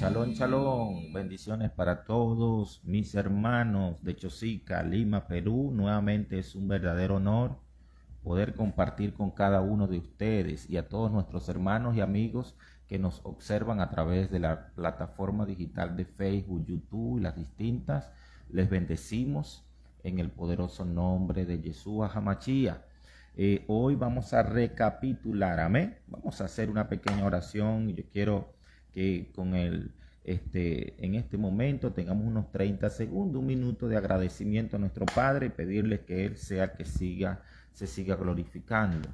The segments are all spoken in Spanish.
Shalom, shalom. Bendiciones para todos mis hermanos de Chosica, Lima, Perú. Nuevamente es un verdadero honor poder compartir con cada uno de ustedes y a todos nuestros hermanos y amigos que nos observan a través de la plataforma digital de Facebook, YouTube y las distintas. Les bendecimos en el poderoso nombre de Yeshua HaMashiach. Hoy vamos a recapitular, amén. Vamos a hacer una pequeña oración. Yo quiero que en este momento tengamos unos 30 segundos, un minuto de agradecimiento a nuestro Padre y pedirle que Él sea el que se siga glorificando.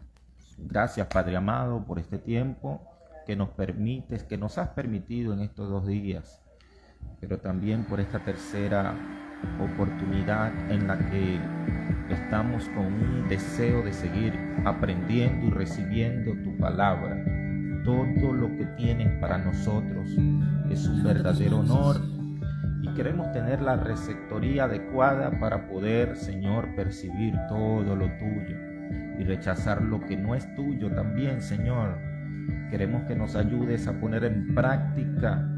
Gracias, Padre amado, por este tiempo que nos has permitido en estos 2 días, pero también por esta tercera oportunidad en la que estamos con un deseo de seguir aprendiendo y recibiendo tu palabra. Todo lo que tienes para nosotros es un verdadero honor y queremos tener la receptoría adecuada para poder, Señor, percibir todo lo tuyo y rechazar lo que no es tuyo también, Señor. Queremos que nos ayudes a poner en práctica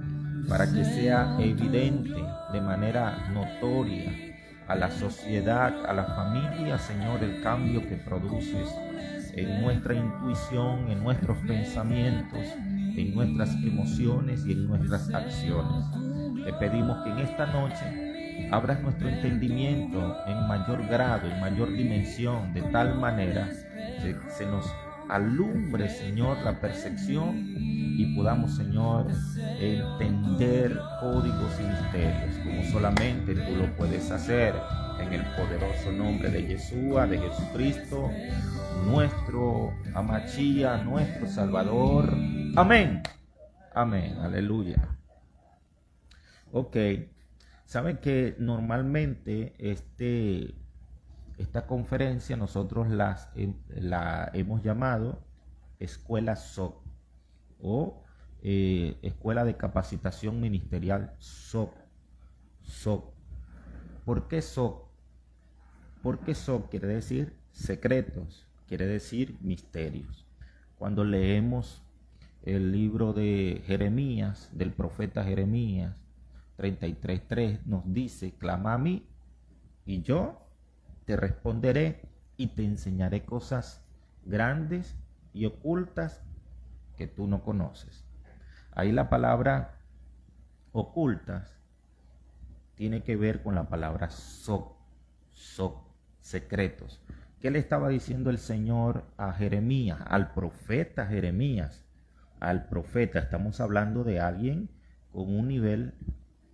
para que sea evidente de manera notoria a la sociedad, a la familia, Señor, el cambio que produces en nuestra intuición, en nuestros pensamientos, en nuestras emociones y en nuestras acciones. Te pedimos que en esta noche abras nuestro entendimiento en mayor grado, en mayor dimensión, de tal manera que se nos alumbre, Señor, la percepción y podamos, Señor, entender códigos y misterios como solamente tú lo puedes hacer, en el poderoso nombre de Yeshua, de Jesucristo, nuestro HaMashiach, nuestro Salvador. Amén. Amén. Aleluya. Ok. Saben que normalmente esta conferencia nosotros la hemos llamado Escuela SOC o Escuela de Capacitación Ministerial SOC. SOC. ¿Por qué SOC? Porque SOC quiere decir secretos, quiere decir misterios. Cuando leemos el libro de Jeremías, del profeta Jeremías 33:3, nos dice: clama a mí y yo te responderé y te enseñaré cosas grandes y ocultas que tú no conoces. Ahí la palabra ocultas tiene que ver con la palabra SOC, secretos. ¿Qué le estaba diciendo el Señor a Jeremías, al profeta Jeremías? Al profeta, estamos hablando de alguien con un nivel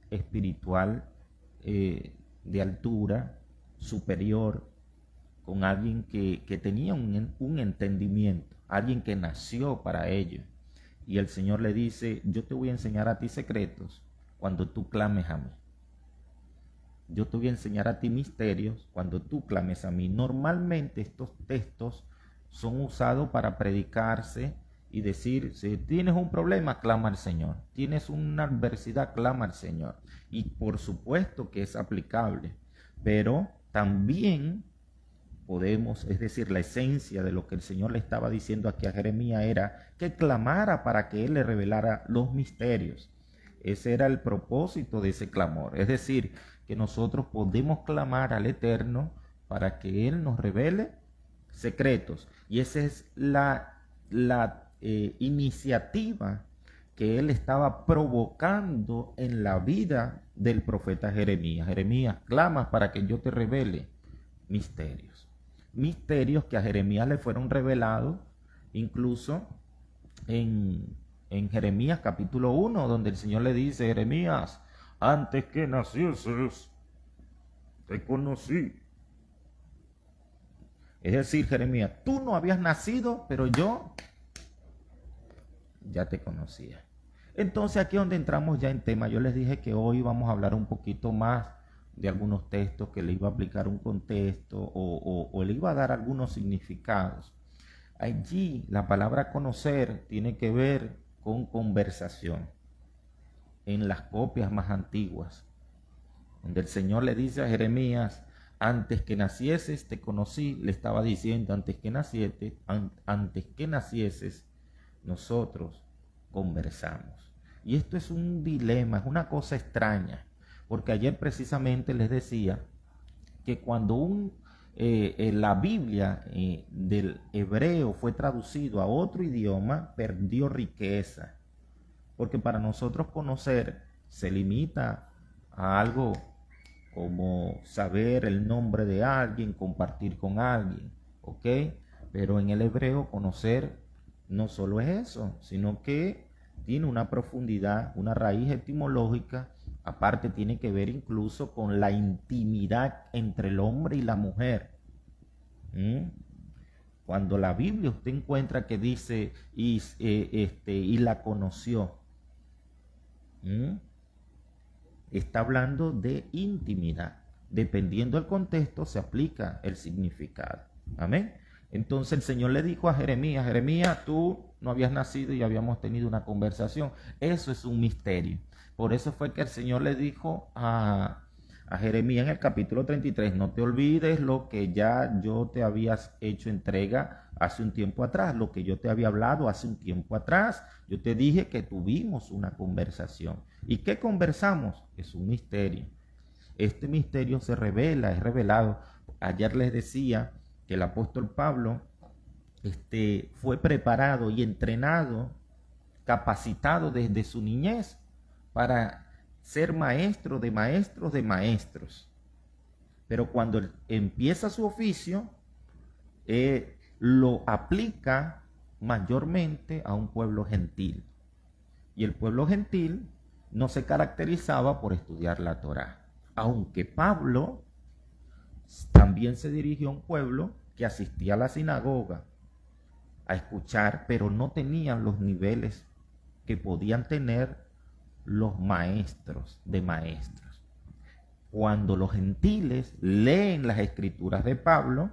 espiritual de altura superior, con alguien que tenía un entendimiento, alguien que nació para ello. Y el Señor le dice: yo te voy a enseñar a ti secretos cuando tú clames a mí. Yo te voy a enseñar a ti misterios cuando tú clames a mí. Normalmente estos textos son usados para predicarse y decir: si tienes un problema, clama al Señor. Tienes una adversidad, clama al Señor. Y por supuesto que es aplicable, pero también podemos, es decir, la esencia de lo que el Señor le estaba diciendo aquí a Jeremías era que clamara para que Él le revelara los misterios. Ese era el propósito de ese clamor, es decir, que nosotros podemos clamar al Eterno para que Él nos revele secretos. Y esa es la iniciativa que Él estaba provocando en la vida del profeta Jeremías. Jeremías, clama para que yo te revele misterios. Misterios que a Jeremías le fueron revelados incluso en Jeremías capítulo 1, donde el Señor le dice: Jeremías, antes que nacieses, te conocí. Es decir, Jeremías, tú no habías nacido, pero yo ya te conocía. Entonces aquí es donde entramos ya en tema. Yo les dije que hoy vamos a hablar un poquito más de algunos textos, que le iba a aplicar un contexto o le iba a dar algunos significados. Allí la palabra conocer tiene que ver con conversación. En las copias más antiguas, donde el Señor le dice a Jeremías: antes que nacieses te conocí, le estaba diciendo: antes que nacieses nosotros conversamos. Y esto es un dilema, es una cosa extraña, porque ayer precisamente les decía que cuando la Biblia del hebreo fue traducido a otro idioma, perdió riqueza, porque para nosotros conocer se limita a algo como saber el nombre de alguien, compartir con alguien, ¿ok? Pero en el hebreo conocer no solo es eso, sino que tiene una profundidad, una raíz etimológica, aparte tiene que ver incluso con la intimidad entre el hombre y la mujer. Cuando la Biblia usted encuentra que dice y la conoció, está hablando de intimidad. Dependiendo del contexto se aplica el significado. Amén. Entonces el Señor le dijo a Jeremías, Jeremías, tú no habías nacido y habíamos tenido una conversación. Eso es un misterio. Por eso fue que el Señor le dijo a Jeremías en el capítulo 33, no te olvides lo que ya yo te había hecho entrega hace un tiempo atrás, lo que yo te había hablado hace un tiempo atrás. Yo te dije que tuvimos una conversación. ¿Y qué conversamos? Es un misterio. Este misterio se revela, es revelado. Ayer les decía que el apóstol Pablo fue preparado y entrenado, capacitado desde su niñez para ser maestro de maestros de maestros. Pero cuando empieza su oficio, lo aplica mayormente a un pueblo gentil. Y el pueblo gentil no se caracterizaba por estudiar la Torá. Aunque Pablo también se dirigió a un pueblo que asistía a la sinagoga a escuchar, pero no tenían los niveles que podían tener los maestros de maestros. Cuando los gentiles leen las escrituras de Pablo,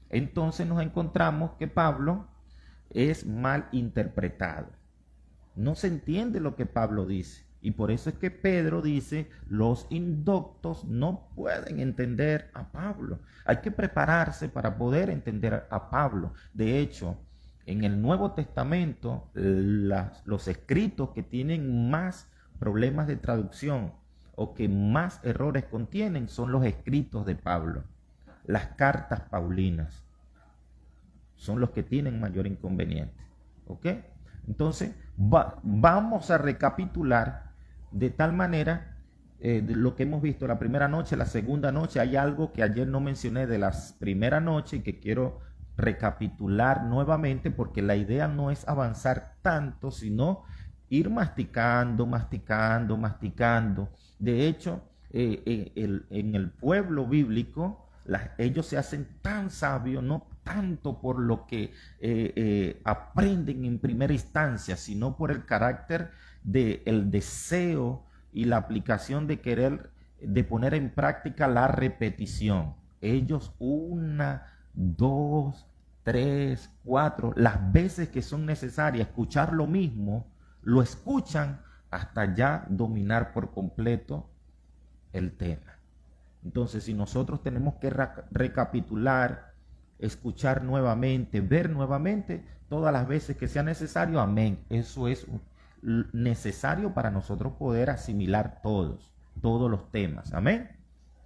entonces nos encontramos que Pablo es mal interpretado. No se entiende lo que Pablo dice. Y por eso es que Pedro dice, los indoctos no pueden entender a Pablo. Hay que prepararse para poder entender a Pablo. De hecho, en el Nuevo Testamento, los escritos que tienen más problemas de traducción o que más errores contienen son los escritos de Pablo. Las cartas paulinas son los que tienen mayor inconveniente. ¿Ok? Entonces, vamos a recapitular de tal manera de lo que hemos visto la primera noche, la segunda noche. Hay algo que ayer no mencioné de la primera noche y que quiero recapitular nuevamente, porque la idea no es avanzar tanto, sino ir masticando. De hecho, en el pueblo bíblico, ellos se hacen tan sabios, no tanto por lo que aprenden en primera instancia, sino por el carácter del deseo y la aplicación de de poner en práctica la repetición. Ellos 1, 2, 3, 4, las veces que son necesarias escuchar lo mismo, lo escuchan hasta ya dominar por completo el tema. Entonces, si nosotros tenemos que recapitular, escuchar nuevamente, ver nuevamente, todas las veces que sea necesario, amén. Eso es necesario para nosotros poder asimilar todos los temas. Amén.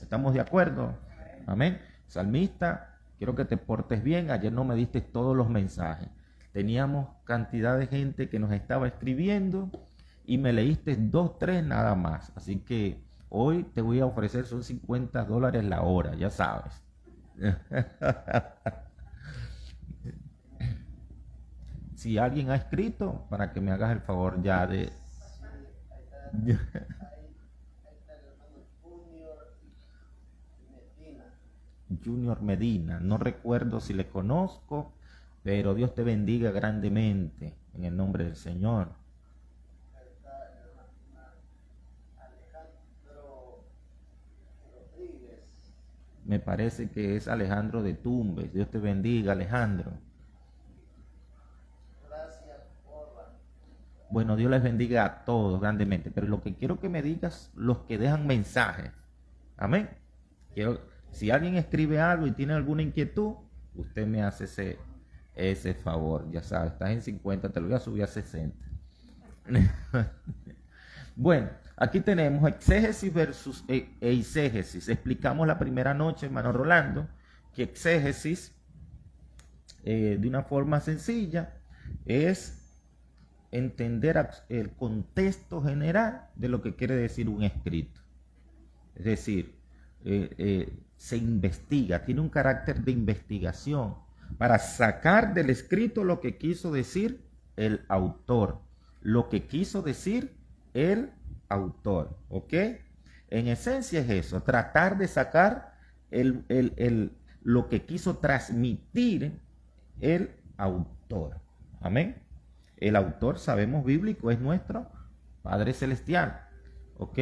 ¿Estamos de acuerdo? Amén. Salmista, quiero que te portes bien. Ayer no me diste todos los mensajes. Teníamos cantidad de gente que nos estaba escribiendo y me leíste 2, 3 nada más. Así que hoy te voy a ofrecer, son $50 la hora, ya sabes. Si alguien ha escrito, para que me hagas el favor ya de... Junior Medina, no recuerdo si le conozco, pero Dios te bendiga grandemente en el nombre del Señor. Me parece que es Alejandro de Tumbes. Dios te bendiga, Alejandro. Bueno, Dios les bendiga a todos grandemente, pero lo que quiero que me digas, los que dejan mensajes. Amén. Si alguien escribe algo y tiene alguna inquietud, usted me hace ese favor. Ya sabes, estás en 50, te lo voy a subir a 60. Bueno, aquí tenemos exégesis versus eisegesis. Explicamos la primera noche, hermano Rolando, que exégesis, de una forma sencilla, es entender el contexto general de lo que quiere decir un escrito. Es decir, se investiga, tiene un carácter de investigación para sacar del escrito lo que quiso decir el autor, lo que quiso decir el autor, ¿ok? En esencia es eso, tratar de sacar lo que quiso transmitir el autor, amén. El autor, sabemos, bíblico es nuestro Padre Celestial, ¿ok?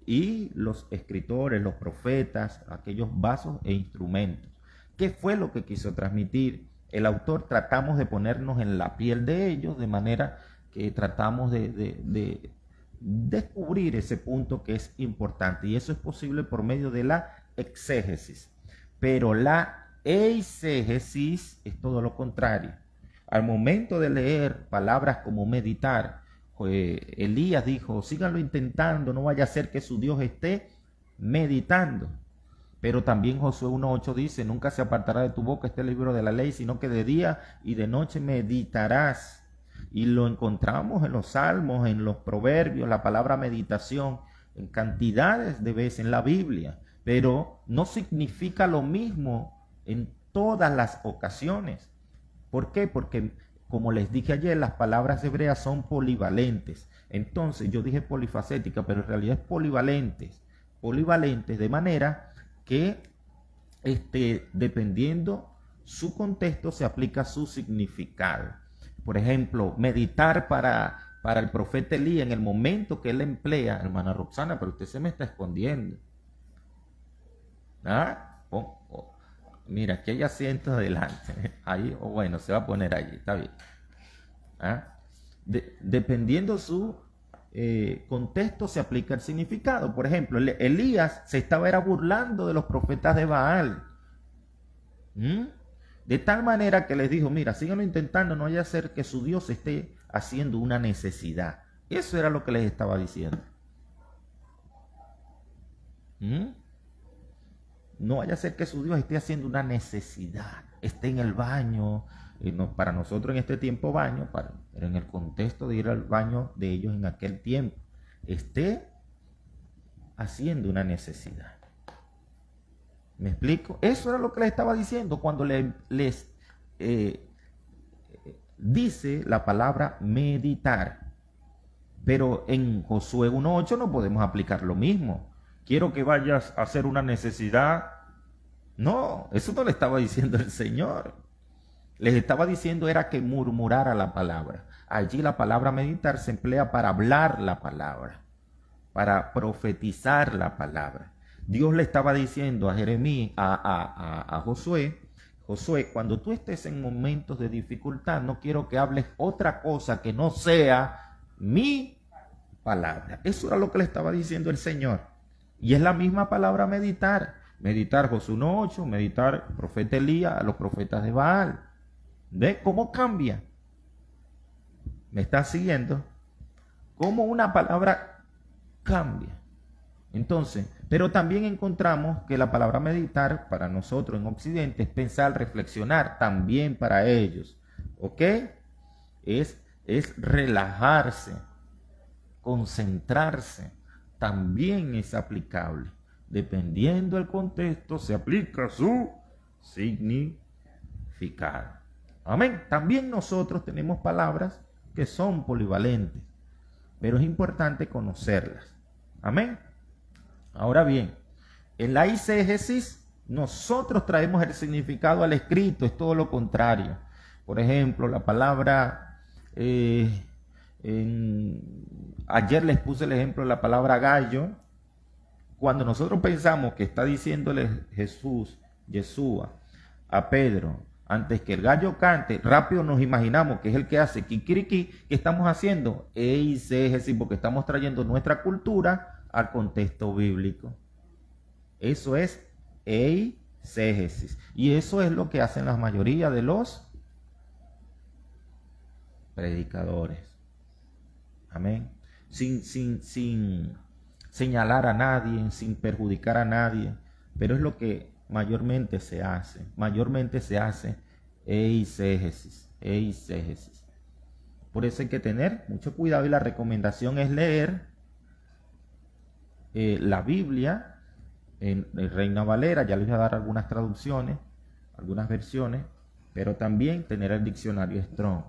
Y los escritores, los profetas, aquellos vasos e instrumentos. ¿Qué fue lo que quiso transmitir el autor? Tratamos de ponernos en la piel de ellos, de manera que tratamos de descubrir ese punto que es importante. Y eso es posible por medio de la exégesis. Pero la eisegesis es todo lo contrario. Al momento de leer palabras como meditar, Elías dijo, síganlo intentando, no vaya a ser que su Dios esté meditando. Pero también Josué 1:8 dice, nunca se apartará de tu boca este libro de la ley, sino que de día y de noche meditarás. Y lo encontramos en los salmos, en los proverbios, la palabra meditación, en cantidades de veces en la Biblia. Pero no significa lo mismo en todas las ocasiones. ¿Por qué? Porque, como les dije ayer, las palabras hebreas son polivalentes. Entonces, yo dije polifacética, pero en realidad es polivalentes. Polivalentes de manera que, dependiendo su contexto, se aplica su significado. Por ejemplo, meditar para el profeta Elías en el momento que él emplea, hermana Roxana, pero usted se me está escondiendo. ¿Ah? Mira, aquí hay asiento adelante. Ahí, o bueno, se va a poner allí, está bien. ¿Ah? Dependiendo su contexto, se aplica el significado. Por ejemplo, Elías se estaba burlando de los profetas de Baal. De tal manera que les dijo, mira, síganlo intentando, no vaya a ser que su Dios esté haciendo una necesidad. Eso era lo que les estaba diciendo. No vaya a ser que su Dios esté haciendo una necesidad, esté en el baño, para nosotros en este tiempo baño, pero en el contexto de ir al baño de ellos en aquel tiempo, esté haciendo una necesidad. ¿Me explico? Eso era lo que les estaba diciendo cuando les dice la palabra meditar. Pero en Josué 1:8 no podemos aplicar lo mismo. Quiero que vayas a hacer una necesidad. No, eso no le estaba diciendo el Señor. Les estaba diciendo era que murmurara la palabra. Allí la palabra meditar se emplea para hablar la palabra, para profetizar la palabra. Dios le estaba diciendo a Jeremías, a Josué, Josué, cuando tú estés en momentos de dificultad, no quiero que hables otra cosa que no sea mi palabra. Eso era lo que le estaba diciendo el Señor. Y es la misma palabra meditar. Meditar Josué 1:8, meditar profeta Elías a los profetas de Baal. ¿Ve cómo cambia? ¿Me estás siguiendo? ¿Cómo una palabra cambia? Entonces, pero también encontramos que la palabra meditar para nosotros en Occidente es pensar, reflexionar, también para ellos. ¿Ok? Es relajarse, concentrarse. También es aplicable. Dependiendo del contexto, se aplica su significado. Amén. También nosotros tenemos palabras que son polivalentes, pero es importante conocerlas. Amén. Ahora bien, en la eisegesis nosotros traemos el significado al escrito, es todo lo contrario. Por ejemplo, la palabra, ayer les puse el ejemplo de la palabra gallo. Cuando nosotros pensamos que está diciéndole Yeshua a Pedro, antes que el gallo cante, rápido nos imaginamos que es el que hace kikiriki, que estamos haciendo eisegesis, porque estamos trayendo nuestra cultura al contexto bíblico. Eso es eisegesis. Y eso es lo que hacen la mayoría de los predicadores. Amén. sin señalar a nadie, sin perjudicar a nadie, pero es lo que mayormente se hace. Mayormente se hace eisegesis. Por eso hay que tener mucho cuidado y la recomendación es leer la Biblia en Reina Valera. Ya les voy a dar algunas traducciones, algunas versiones, pero también tener el diccionario Strong.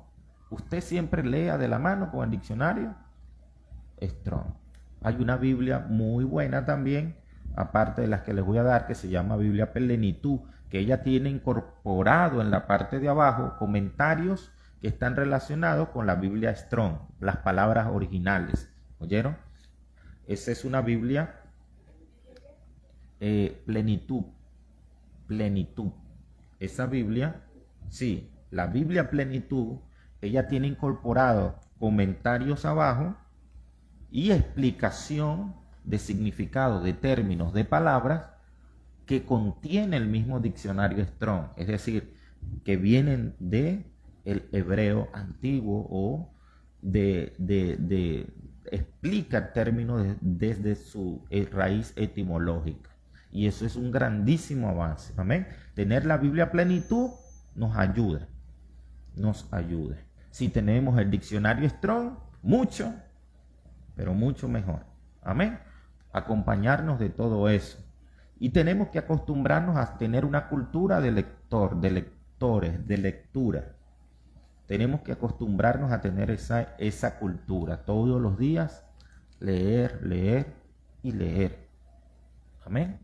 Usted siempre lea de la mano con el diccionario Strong. Hay una Biblia muy buena también, aparte de las que les voy a dar, que se llama Biblia Plenitud, que ella tiene incorporado en la parte de abajo comentarios que están relacionados con la Biblia Strong, las palabras originales. ¿Oyeron? Esa es una Biblia plenitud. Esa Biblia, sí, la Biblia Plenitud, ella tiene incorporado comentarios abajo y explicación de significado, de términos, de palabras que contiene el mismo diccionario Strong, es decir, que vienen de el hebreo antiguo o explica términos desde su raíz etimológica. Y eso es un grandísimo avance. Amén. Tener la Biblia Plenitud nos ayuda. Si tenemos el diccionario Strong, mucho, pero mucho mejor. Amén. Acompañarnos de todo eso. Y tenemos que acostumbrarnos a tener una cultura de lectores, de lectura. Tenemos que acostumbrarnos a tener esa cultura. Todos los días leer y leer. Amén.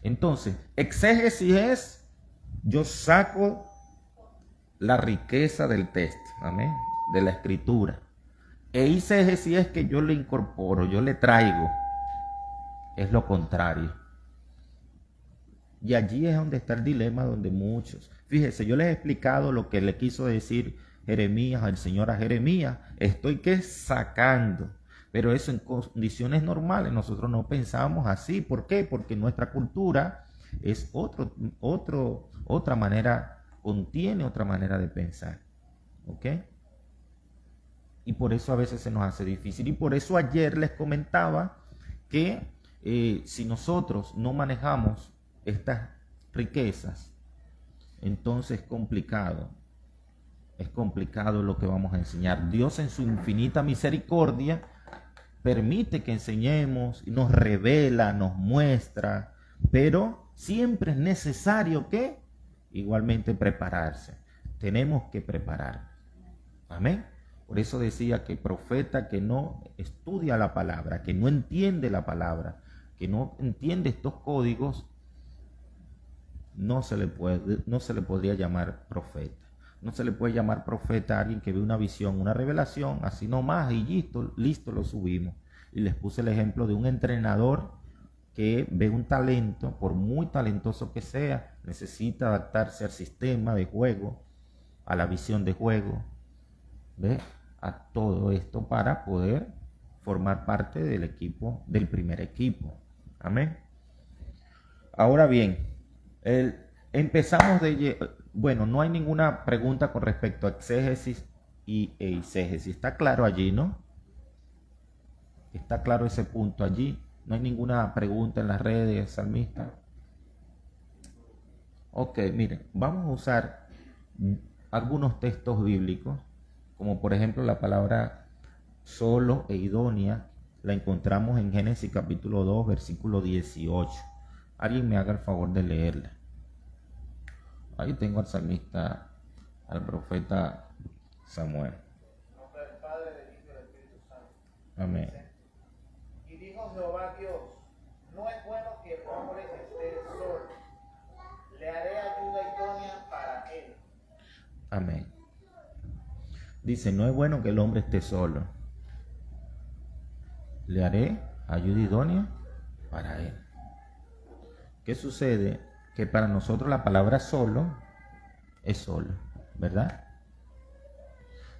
Entonces, exégesis es, yo saco la riqueza del texto, amén, de la escritura. Eisegesis es que yo le incorporo, yo le traigo. Es lo contrario. Y allí es donde está el dilema, donde muchos. Fíjese, yo les he explicado lo que le quiso decir Jeremías, el Señor a Jeremías. Estoy sacando. Pero eso en condiciones normales nosotros no pensamos así. ¿Por qué? Porque nuestra cultura es otra manera, contiene otra manera de pensar. ¿Ok? Y por eso a veces se nos hace difícil. Y por eso ayer les comentaba que si nosotros no manejamos estas riquezas, entonces es complicado lo que vamos a enseñar. Dios en su infinita misericordia permite que enseñemos, nos revela, nos muestra, pero siempre es necesario que igualmente prepararse. Tenemos que prepararnos. Amén. Por eso decía que profeta que no estudia la palabra, que no entiende la palabra, que no entiende estos códigos, no se le podría llamar profeta. No se le puede llamar profeta a alguien que ve una visión, una revelación, así nomás y listo, lo subimos. Y les puse el ejemplo de un entrenador que ve un talento, por muy talentoso que sea, necesita adaptarse al sistema de juego, a la visión de juego, ¿ve? A todo esto para poder formar parte del equipo, del primer equipo. Amén. Ahora bien, empezamos bueno, no hay ninguna pregunta con respecto a exégesis y eisegesis. Está claro allí, ¿no? Está claro ese punto allí. No hay ninguna pregunta en las redes, salmista. Ok, miren, vamos a usar algunos textos bíblicos, como por ejemplo la palabra solo e idónea, la encontramos en Génesis capítulo 2, versículo 18. Alguien me haga el favor de leerla. Ahí tengo al salmista, al profeta Samuel. En nombre del Padre, del Hijo y del Espíritu Santo. Amén. Y dijo Jehová Dios, no es bueno que el hombre esté solo. Le haré ayuda idónea para él. Amén. Dice, no es bueno que el hombre esté solo. Le haré ayuda idónea para él. ¿Qué sucede? Que para nosotros la palabra solo es solo, ¿verdad?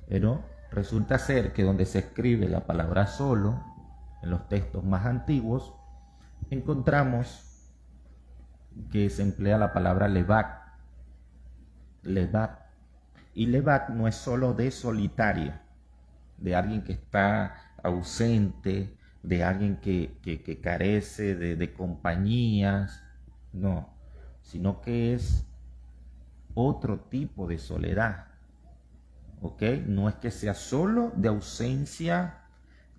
Pero resulta ser que donde se escribe la palabra solo, en los textos más antiguos, encontramos que se emplea la palabra levat. Y levat no es solo de solitario, de alguien que está ausente, de alguien que carece de compañías, no, sino que es otro tipo de soledad, ¿ok? No es que sea solo de ausencia,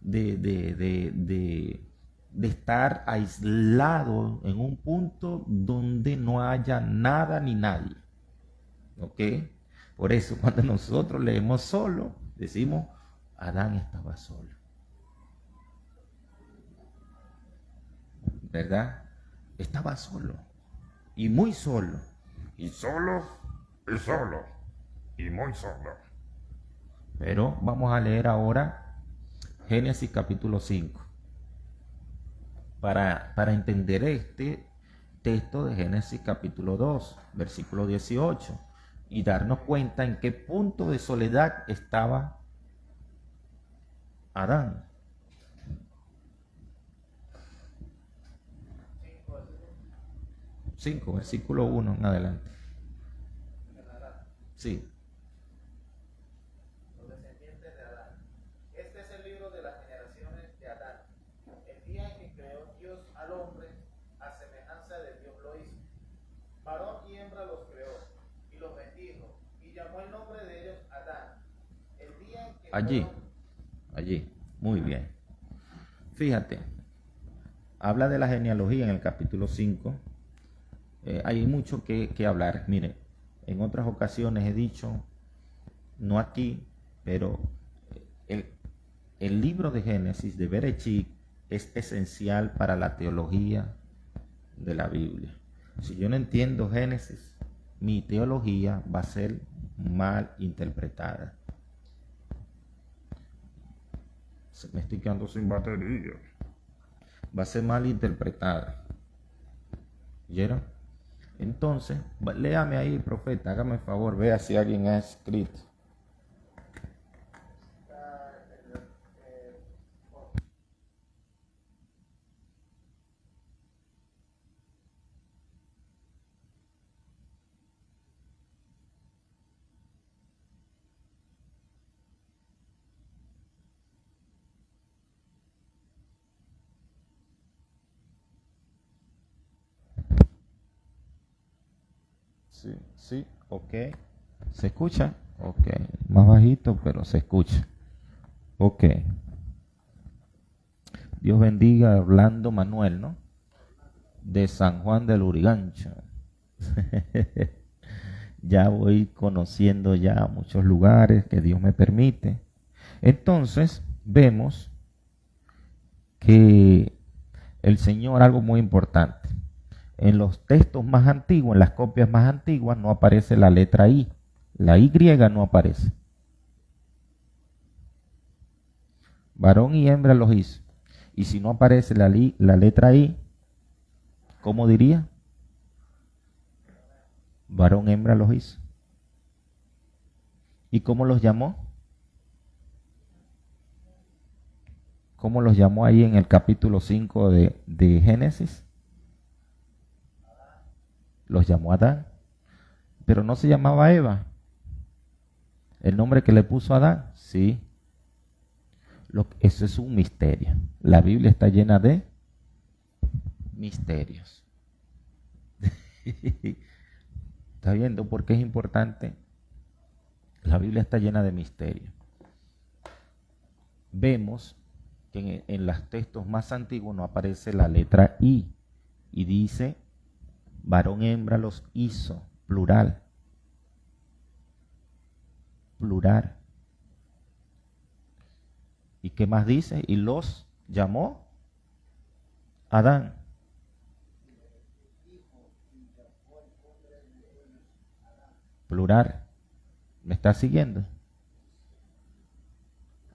de estar aislado en un punto donde no haya nada ni nadie, ¿ok? Por eso cuando nosotros leemos solo, decimos, Adán estaba solo, ¿verdad? Estaba solo, y muy solo, y solo, y solo, y muy solo. Pero vamos a leer ahora Génesis capítulo 5 para entender este texto de Génesis capítulo 2, versículo 18, y darnos cuenta en qué punto de soledad estaba Adán. 5, versículo 1 en adelante. Sí. Los descendientes de Adán. Este es el libro de las generaciones de Adán. El día en que creó Dios al hombre, a semejanza de Dios lo hizo. Varón y hembra los creó, y los bendijo, y llamó el nombre de ellos Adán. El día en que Allí, muy bien. Fíjate, habla de la genealogía en el capítulo 5. Hay mucho que hablar. Mire, en otras ocasiones he dicho, no aquí, pero el libro de Génesis, de Berechit, es esencial para la teología de la Biblia. Si yo no entiendo Génesis, mi teología va a ser mal interpretada. Me estoy quedando sin batería. Va a ser mal interpretada. ¿Oyeron? Entonces, léame ahí, profeta, hágame el favor, vea si alguien ha escrito. Sí, ok. ¿Se escucha? Ok. Más bajito, pero se escucha. Ok. Dios bendiga a Orlando Manuel, ¿no? De San Juan del Urigancho. Ya voy conociendo ya muchos lugares que Dios me permite. Entonces, vemos que el Señor, algo muy importante. En los textos más antiguos, en las copias más antiguas, no aparece la letra I. La Y no aparece. Varón y hembra los hizo. Y si no aparece la letra I, ¿cómo diría? Varón, hembra los hizo. ¿Y cómo los llamó? ¿Cómo los llamó ahí en el capítulo 5 de Génesis? Los llamó Adán. Pero no se llamaba Eva. El nombre que le puso a Adán, sí. Eso es un misterio. La Biblia está llena de misterios. ¿Está viendo por qué es importante? La Biblia está llena de misterios. Vemos que en los textos más antiguos no aparece la letra I y dice varón hembra los hizo, plural. Plural. ¿Y qué más dice? Y los llamó Adán. Plural. ¿Me está siguiendo?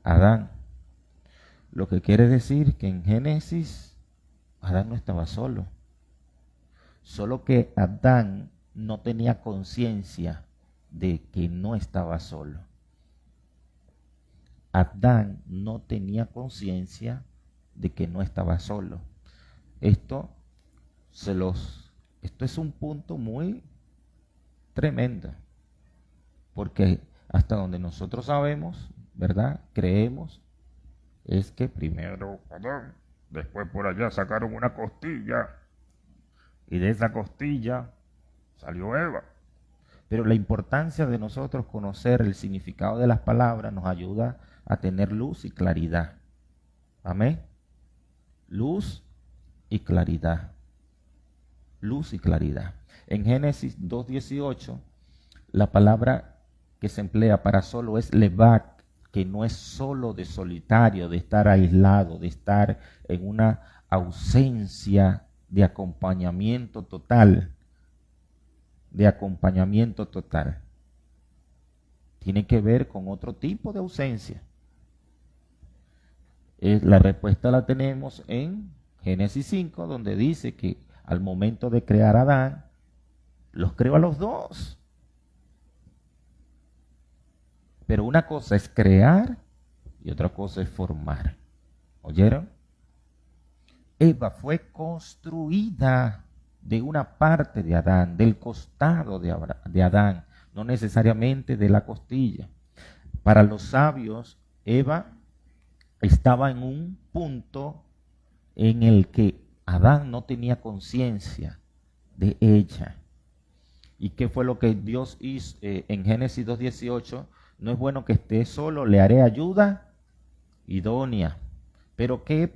Adán. Lo que quiere decir que en Génesis Adán no estaba solo. Solo que Adán no tenía conciencia de que no estaba solo. Adán no tenía conciencia de que no estaba solo. Esto es un punto muy tremendo, porque hasta donde nosotros sabemos, ¿verdad? Creemos es que primero Adán, después por allá sacaron una costilla y de esa costilla salió Eva. Pero la importancia de nosotros conocer el significado de las palabras nos ayuda a tener luz y claridad. Amén. Luz y claridad. Luz y claridad. En Génesis 2:18, la palabra que se emplea para solo es levat, que no es solo de solitario, de estar aislado, de estar en una ausencia de acompañamiento total. De acompañamiento total. Tiene que ver con otro tipo de ausencia. La respuesta la tenemos en Génesis 5, donde dice que al momento de crear a Adán, los creó a los dos. Pero una cosa es crear y otra cosa es formar. ¿Oyeron? Eva fue construida de una parte de Adán, del costado de Adán, no necesariamente de la costilla. Para los sabios, Eva estaba en un punto en el que Adán no tenía conciencia de ella. ¿Y qué fue lo que Dios hizo en Génesis 2:18? No es bueno que esté solo, le haré ayuda idónea. Pero qué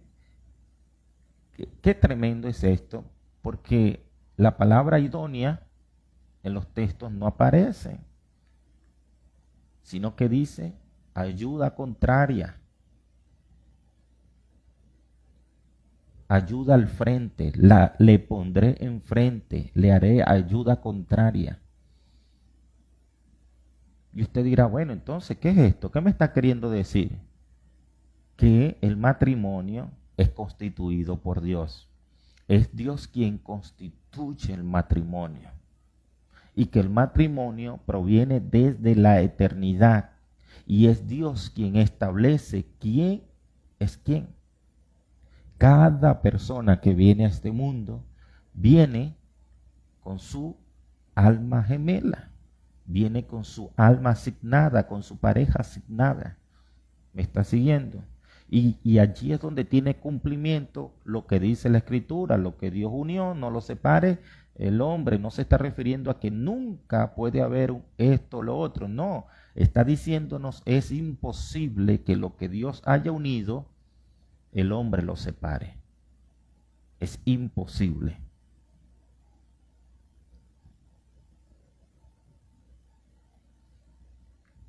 tremendo es esto, porque la palabra idónea en los textos no aparece, sino que dice ayuda contraria. Ayuda al frente, le pondré enfrente, le haré ayuda contraria. Y usted dirá, bueno, entonces, ¿qué es esto? ¿Qué me está queriendo decir? Que el matrimonio es constituido por Dios. Es Dios quien constituye el matrimonio. Y que el matrimonio proviene desde la eternidad. Y es Dios quien establece quién es quién. Cada persona que viene a este mundo viene con su alma gemela, viene con su alma asignada, con su pareja asignada. ¿Me está siguiendo? Y allí es donde tiene cumplimiento lo que dice la Escritura, lo que Dios unió, no lo separe el hombre. No se está refiriendo a que nunca puede haber esto o lo otro, no. Está diciéndonos es imposible que lo que Dios haya unido, el hombre lo separe. Es imposible.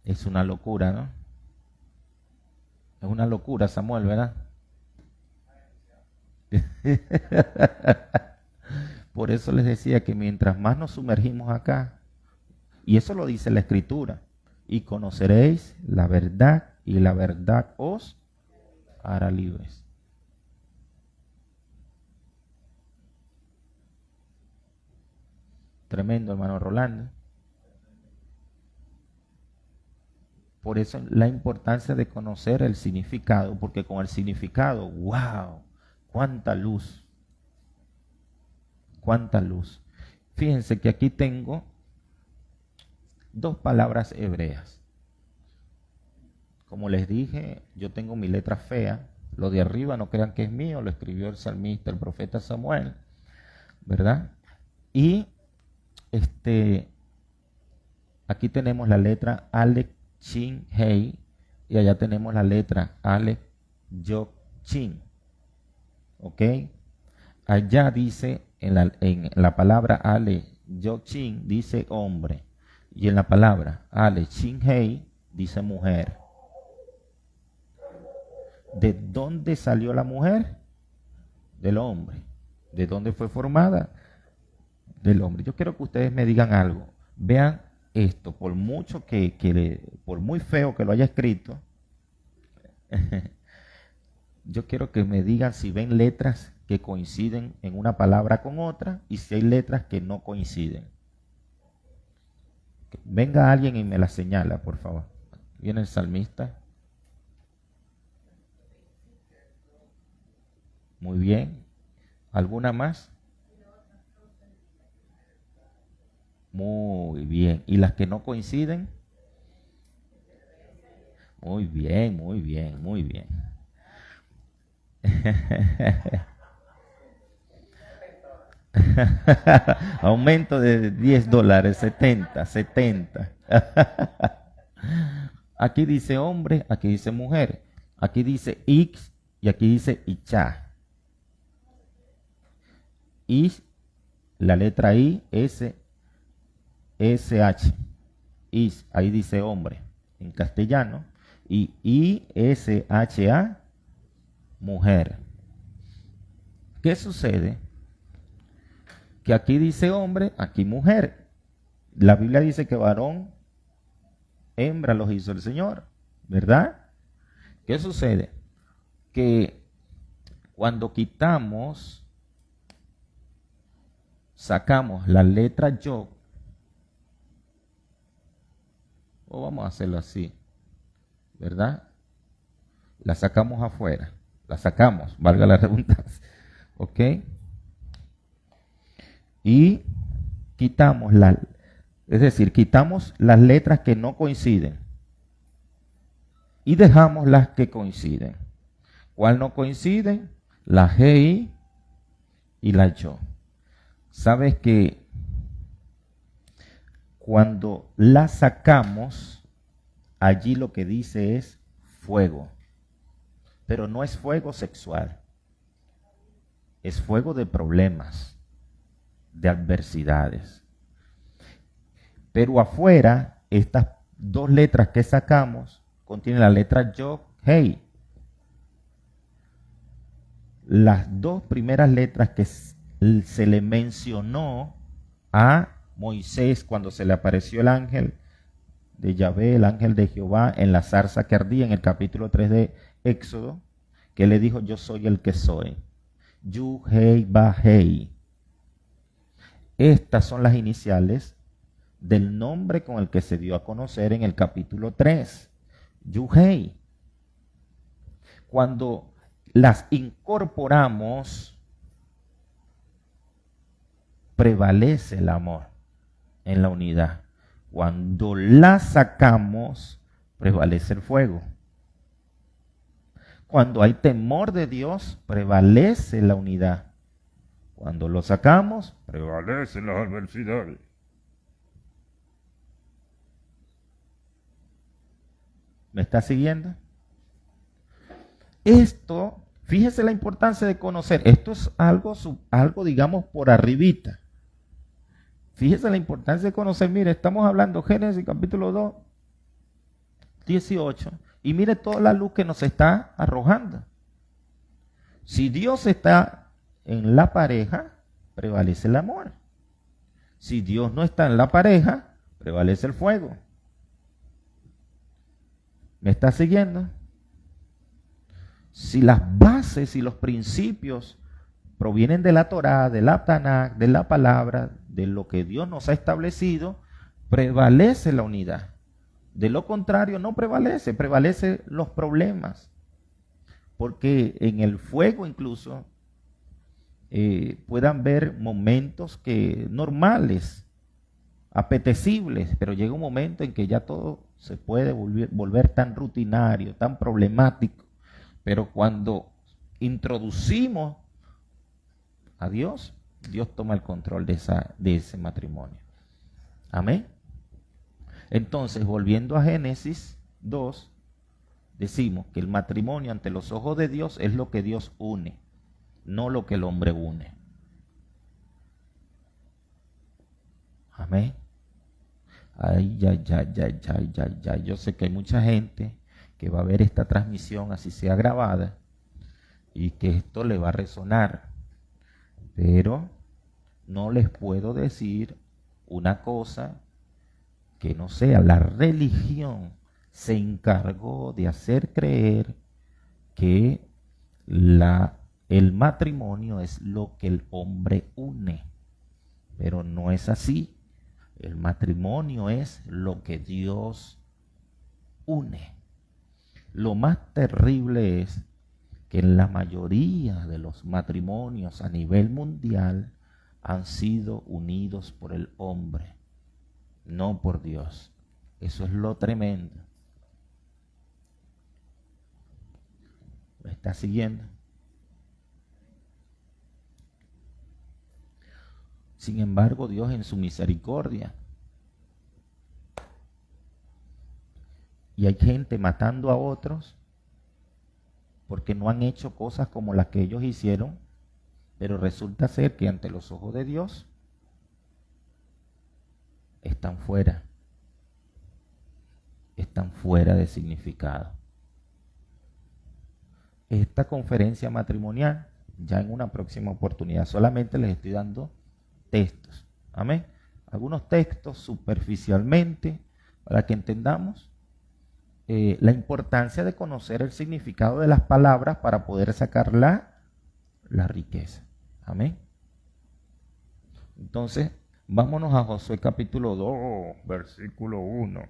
Es una locura, ¿no? Es una locura, Samuel, ¿verdad? Por eso les decía que mientras más nos sumergimos acá, y eso lo dice la Escritura, y conoceréis la verdad, y la verdad os hará libres. Tremendo, hermano Rolando. Por eso la importancia de conocer el significado, porque con el significado, wow, cuánta luz, cuánta luz. Fíjense que aquí tengo dos palabras hebreas. Como les dije, yo tengo mi letra fea. Lo de arriba no crean que es mío, lo escribió el salmista, el profeta Samuel, ¿verdad? Y aquí tenemos la letra Alec Chin Hei y allá tenemos la letra Alec Yok Chin. ¿Ok? Allá dice, en la palabra Ale Yok Chin dice hombre y en la palabra Ale Chin Hei dice mujer. ¿De dónde salió la mujer? Del hombre. ¿De dónde fue formada? Del hombre. Yo quiero que ustedes me digan algo. Vean esto, por mucho por muy feo que lo haya escrito, yo quiero que me digan si ven letras que coinciden en una palabra con otra y si hay letras que no coinciden. Venga alguien y me la señala, por favor. Viene el salmista. Muy bien. ¿Alguna más? Muy bien. ¿Y las que no coinciden? Muy bien, muy bien, muy bien. Aumento de $10, 70. Aquí dice hombre, aquí dice mujer, aquí dice X y aquí dice Icha. Y la letra I, S, SH. Is, ahí dice hombre en castellano. Y ISHA, mujer. ¿Qué sucede? Que aquí dice hombre, aquí mujer. La Biblia dice que varón, hembra los hizo el Señor, ¿verdad? ¿Qué sucede? Que cuando sacamos la letra yo, o vamos a hacerlo así, ¿verdad? La sacamos afuera, la sacamos, valga la redundancia, ¿ok? Y quitamos es decir, quitamos las letras que no coinciden y dejamos las que coinciden. ¿Cuál no coinciden? La GI y la yo. Sabes que cuando la sacamos, allí lo que dice es fuego. Pero no es fuego sexual. Es fuego de problemas, de adversidades. Pero afuera, estas dos letras que sacamos contienen la letra yo, hey. Las dos primeras letras que se le mencionó a Moisés cuando se le apareció el ángel de Yahvé, el ángel de Jehová, en la zarza que ardía, en el capítulo 3 de Éxodo, que le dijo, yo soy el que soy. Yu, Hei, Ba, Hei. Estas son las iniciales del nombre con el que se dio a conocer en el capítulo 3. Yu, Hei. Cuando las incorporamos, prevalece el amor en la unidad. Cuando las sacamos, prevalece el fuego. Cuando hay temor de Dios, prevalece la unidad. Cuando lo sacamos, prevalecen las adversidades. ¿Me está siguiendo? Esto, fíjese la importancia de conocer. Esto es algo digamos, por arribita. Fíjese la importancia de conocer. Mire, estamos hablando Génesis capítulo 2, 18. Y mire toda la luz que nos está arrojando. Si Dios está en la pareja, prevalece el amor. Si Dios no está en la pareja, prevalece el fuego. ¿Me está siguiendo? Si las bases y los principios provienen de la Torá, de la Tanakh, de la palabra, de lo que Dios nos ha establecido, prevalece la unidad. De lo contrario, no prevalece, prevalecen los problemas. Porque en el fuego incluso puedan ver momentos normales, apetecibles, pero llega un momento en que ya todo se puede volver tan rutinario, tan problemático. Pero cuando introducimos a Dios, Dios toma el control de ese matrimonio. Amén. Entonces, volviendo a Génesis 2, decimos que el matrimonio ante los ojos de Dios es lo que Dios une, no lo que el hombre une. Amén. Ay, ya. Yo sé que hay mucha gente que va a ver esta transmisión, así sea grabada, y que esto le va a resonar. Pero no les puedo decir una cosa que no sea. La religión se encargó de hacer creer que el matrimonio es lo que el hombre une, pero no es así. El matrimonio es lo que Dios une. Lo más terrible es que en la mayoría de los matrimonios a nivel mundial han sido unidos por el hombre, no por Dios. Eso es lo tremendo. ¿Me está siguiendo? Sin embargo, Dios en su misericordia, y hay gente matando a otros porque no han hecho cosas como las que ellos hicieron, pero resulta ser que ante los ojos de Dios están fuera de significado. Esta conferencia matrimonial, ya en una próxima oportunidad, solamente les estoy dando textos, amén, algunos textos superficialmente para que entendamos la importancia de conocer el significado de las palabras para poder sacar la riqueza, amén. Entonces, vámonos a Josué capítulo 2, versículo 1.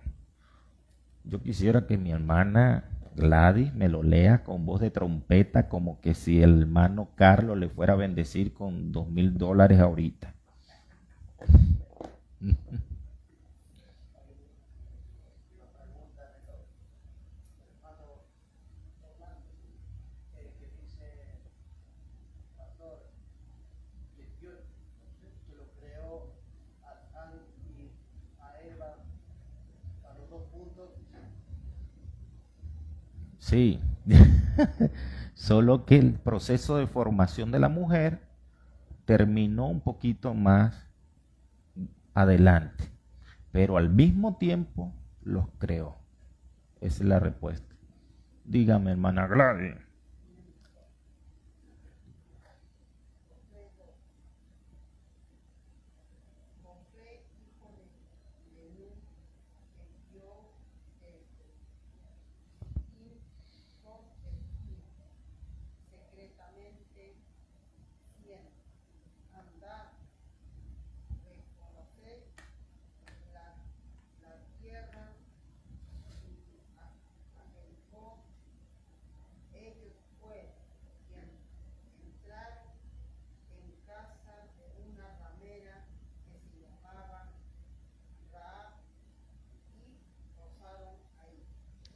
Yo quisiera que mi hermana Gladys me lo lea con voz de trompeta, como que si el hermano Carlos le fuera a bendecir con $2,000 ahorita. Sí, solo que el proceso de formación de la mujer terminó un poquito más adelante, pero al mismo tiempo los creó. Esa es la respuesta. Dígame, hermana Gladys.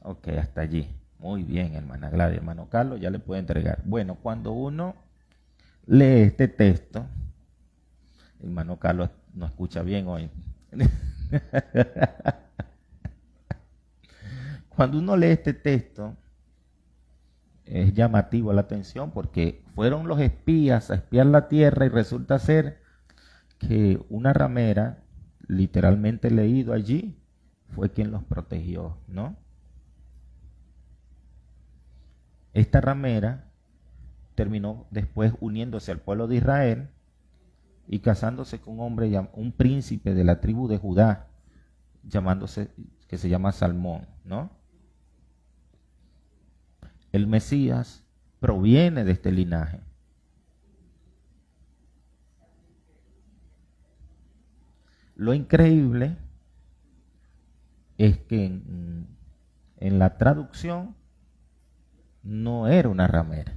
Ok, hasta allí. Muy bien, hermana Gladys. Hermano Carlos, ya le puedo entregar. Bueno, cuando uno lee este texto, hermano Carlos no escucha bien hoy. Cuando uno lee este texto, es llamativo la atención porque fueron los espías a espiar la tierra y resulta ser que una ramera, literalmente leído allí, fue quien los protegió, ¿no? Esta ramera terminó después uniéndose al pueblo de Israel y casándose con un hombre, un príncipe de la tribu de Judá, que se llama Salmón, ¿no? El Mesías proviene de este linaje. Lo increíble es que en la traducción no era una ramera,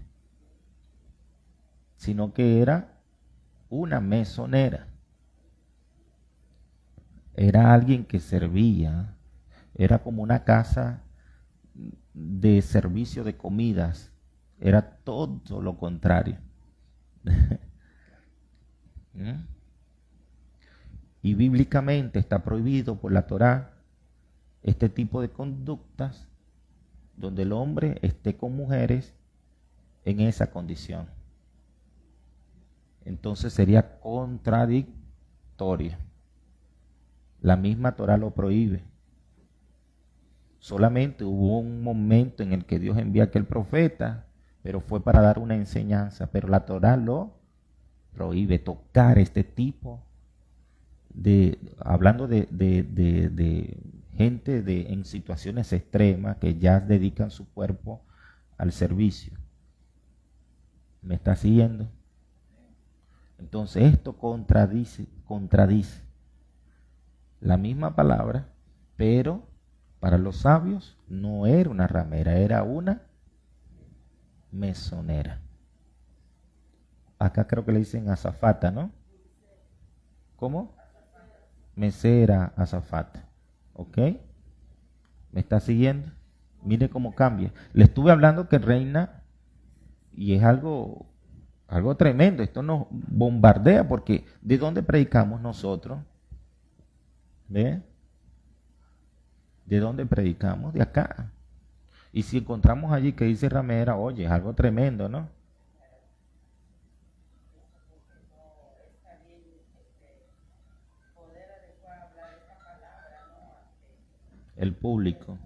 sino que era una mesonera. Era alguien que servía, era como una casa de servicio de comidas, era todo lo contrario. Y bíblicamente está prohibido por la Torá este tipo de conductas donde el hombre esté con mujeres en esa condición. Entonces sería contradictorio. La misma Torá lo prohíbe. Solamente hubo un momento en el que Dios envía a aquel profeta, pero fue para dar una enseñanza. Pero la Torá lo prohíbe tocar este tipo hablando de gente en situaciones extremas que ya dedican su cuerpo al servicio. ¿Me está siguiendo? Entonces esto contradice la misma palabra, pero para los sabios no era una ramera, era una mesonera. Acá creo que le dicen azafata, ¿no? ¿Cómo? Mesera, azafata. ¿Ok? ¿Me está siguiendo? Mire cómo cambia. Le estuve hablando que reina y es algo tremendo. Esto nos bombardea porque ¿de dónde predicamos nosotros? ¿Ve? ¿De dónde predicamos? De acá. Y si encontramos allí que dice ramera, oye, es algo tremendo, ¿no? El público.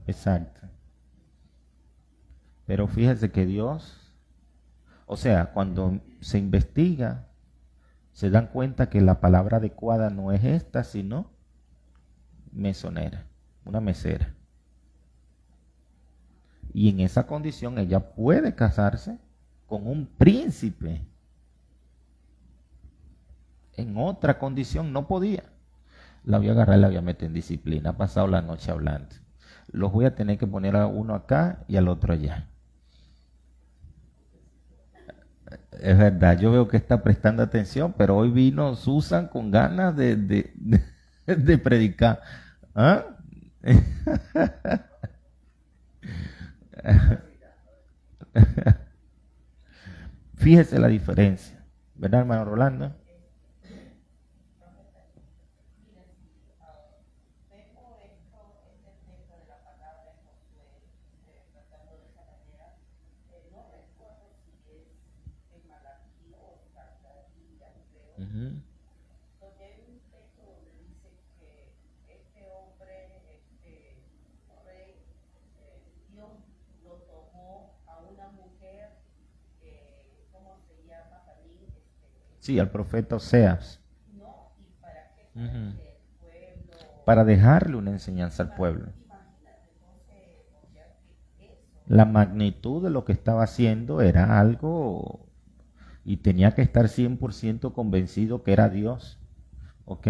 Exacto. Pero fíjese que Dios, o sea, cuando se investiga, se dan cuenta que la palabra adecuada no es esta, sino mesonera, una mesera. Y en esa condición ella puede casarse con un príncipe. En otra condición no podía. La voy a agarrar y la voy a meter en disciplina. Ha pasado la noche hablando. Los voy a tener que poner a uno acá y al otro allá. Es verdad, yo veo que está prestando atención, pero hoy vino Susan con ganas de predicar. ¿Ah? Fíjese la diferencia, ¿verdad, hermano Rolando? Ujú. Sí, al profeta Oseas. Ujú. Para dejarle una enseñanza al pueblo. La magnitud de lo que estaba haciendo era algo y tenía que estar 100% convencido que era Dios. ¿Ok?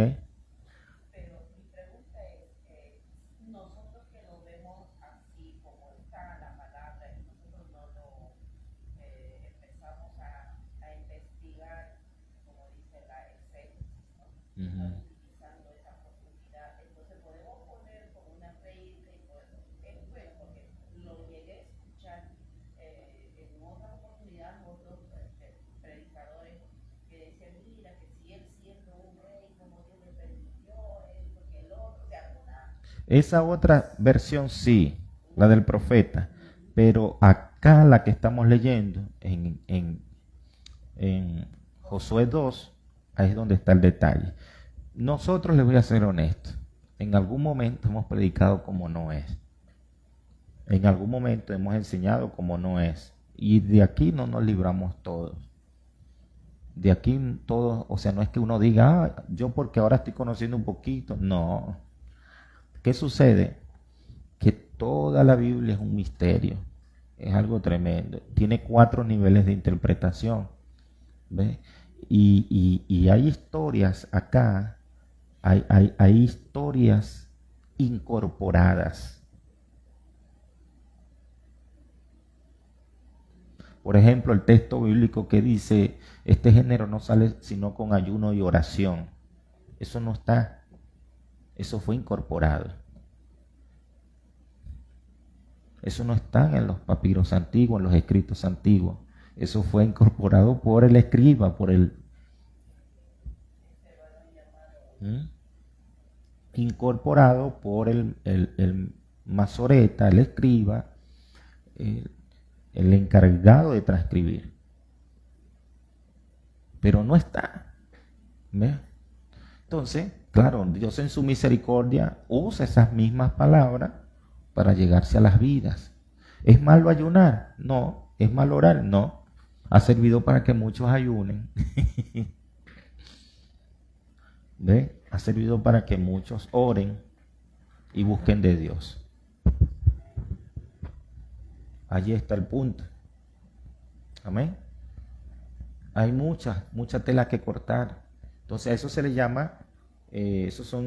Ujú. Esa otra versión sí, la del profeta, pero acá la que estamos leyendo en Josué 2, ahí es donde está el detalle. Nosotros, les voy a ser honesto, en algún momento hemos predicado como no es, en algún momento hemos enseñado como no es, y de aquí no nos libramos todos. De aquí todos, o sea, no es que uno diga, ah, yo porque ahora estoy conociendo un poquito, no. ¿Qué sucede? Que toda la Biblia es un misterio, es algo tremendo. Tiene 4 niveles de interpretación, ¿ves? Y hay historias acá, hay historias incorporadas. Por ejemplo, el texto bíblico que dice, este género no sale sino con ayuno y oración. Eso no está, eso fue incorporado. Eso no está en los papiros antiguos, en los escritos antiguos. Eso fue incorporado por el escriba, por el... ¿Mm? Incorporado por el masoreta, el escriba, el encargado de transcribir. Pero no está. ¿Ves? Entonces, claro, Dios en su misericordia usa esas mismas palabras para llegarse a las vidas. ¿Es malo ayunar? No. ¿Es malo orar? No. Ha servido para que muchos ayunen. ¿Ve? Ha servido para que muchos oren y busquen de Dios. Allí está el punto. Amén. Hay mucha tela que cortar. Entonces a eso se le llama, eso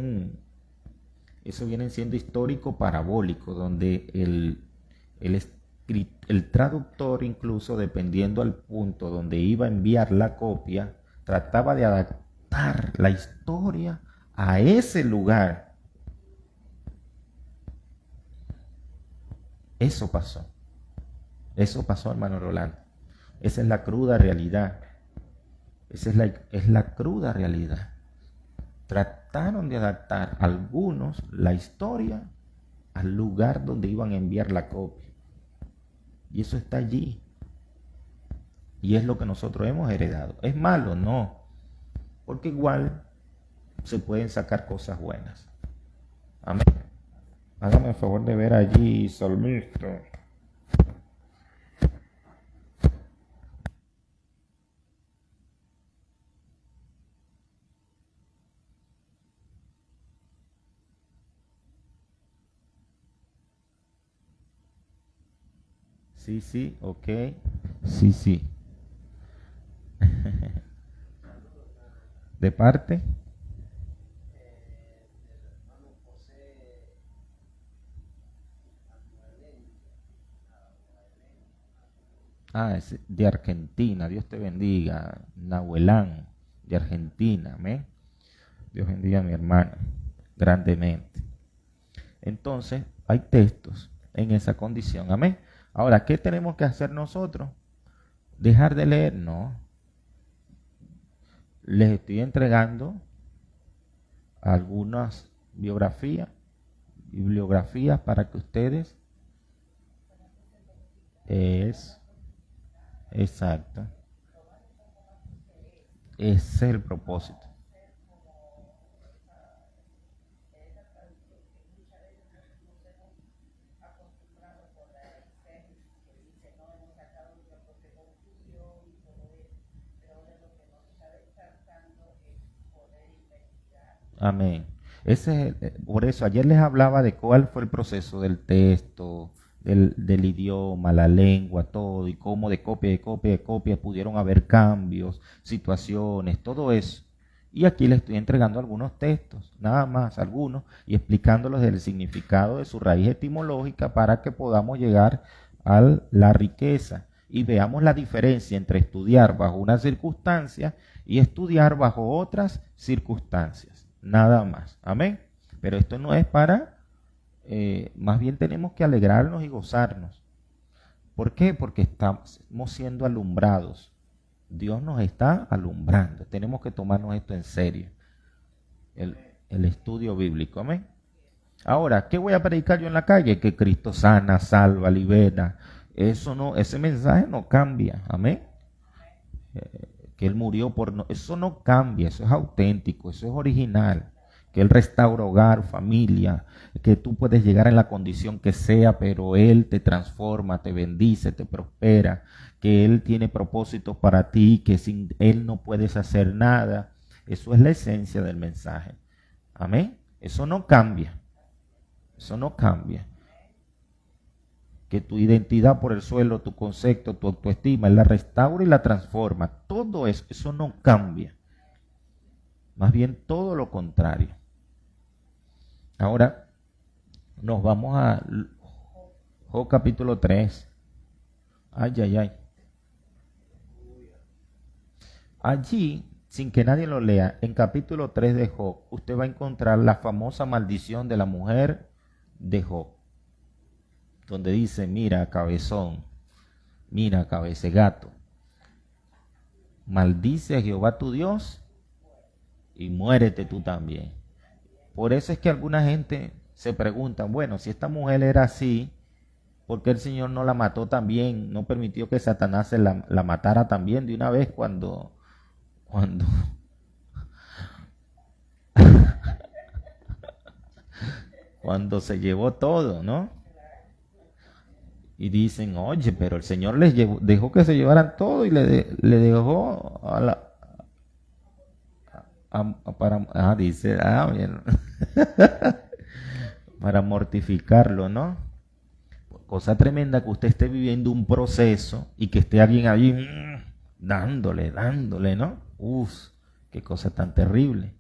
vienen siendo histórico parabólico, donde el traductor, incluso dependiendo al punto donde iba a enviar la copia, trataba de adaptar la historia a ese lugar. Eso pasó, hermano Rolando. Esa es la cruda realidad. Esa es la cruda realidad. Trataron de adaptar algunos la historia al lugar donde iban a enviar la copia. Y eso está allí. Y es lo que nosotros hemos heredado. ¿Es malo? No. Porque igual se pueden sacar cosas buenas. Amén. Hágame el favor de ver allí, salmista. Sí, ok. Sí. ¿De parte? Es de Argentina. Dios te bendiga. Nahuelán, de Argentina. Amén. Dios bendiga a mi hermano grandemente. Entonces, hay textos en esa condición. Amén. Ahora, ¿qué tenemos que hacer nosotros? ¿Dejar de leer? No. Les estoy entregando algunas bibliografías para que ustedes exacto. Ese es el propósito. Amén. Por eso ayer les hablaba de cuál fue el proceso del texto, del idioma, la lengua, todo, y cómo de copia pudieron haber cambios, situaciones, todo eso. Y aquí les estoy entregando algunos textos, nada más, algunos, y explicándolos del significado de su raíz etimológica para que podamos llegar a la riqueza y veamos la diferencia entre estudiar bajo una circunstancia y estudiar bajo otras circunstancias. Nada más. Amén. Pero esto no es para, más bien tenemos que alegrarnos y gozarnos. ¿Por qué? Porque estamos siendo alumbrados. Dios nos está alumbrando. Tenemos que tomarnos esto en serio. El estudio bíblico. Amén. Ahora, ¿qué voy a predicar yo en la calle? Que Cristo sana, salva, libera. Eso no, ese mensaje no cambia. Amén. Que Él murió eso no cambia, eso es auténtico, eso es original, que Él restaura hogar, familia, que tú puedes llegar en la condición que sea, pero Él te transforma, te bendice, te prospera, que Él tiene propósitos para ti, que sin Él no puedes hacer nada. Eso es la esencia del mensaje. Amén. Eso no cambia. Eso no cambia. Que tu identidad por el suelo, tu concepto, tu autoestima, Él la restaura y la transforma. Todo eso no cambia. Más bien todo lo contrario. Ahora nos vamos a Job capítulo 3. Ay. Allí, sin que nadie lo lea, en capítulo 3 de Job, usted va a encontrar la famosa maldición de la mujer de Job, donde dice: mira, cabezón, mira, cabecegato, maldice a Jehová tu Dios y muérete tú también. Por eso es que alguna gente se pregunta: bueno, si esta mujer era así, ¿por qué el Señor no la mató también? No permitió que Satanás la matara también de una vez cuando cuando se llevó todo, ¿no? Y dicen: oye, pero el Señor dejó que se llevaran todo y le dejó para mortificarlo, ¿no? Cosa tremenda que usted esté viviendo un proceso y que esté alguien allí dándole, ¿no? Qué cosa tan terrible.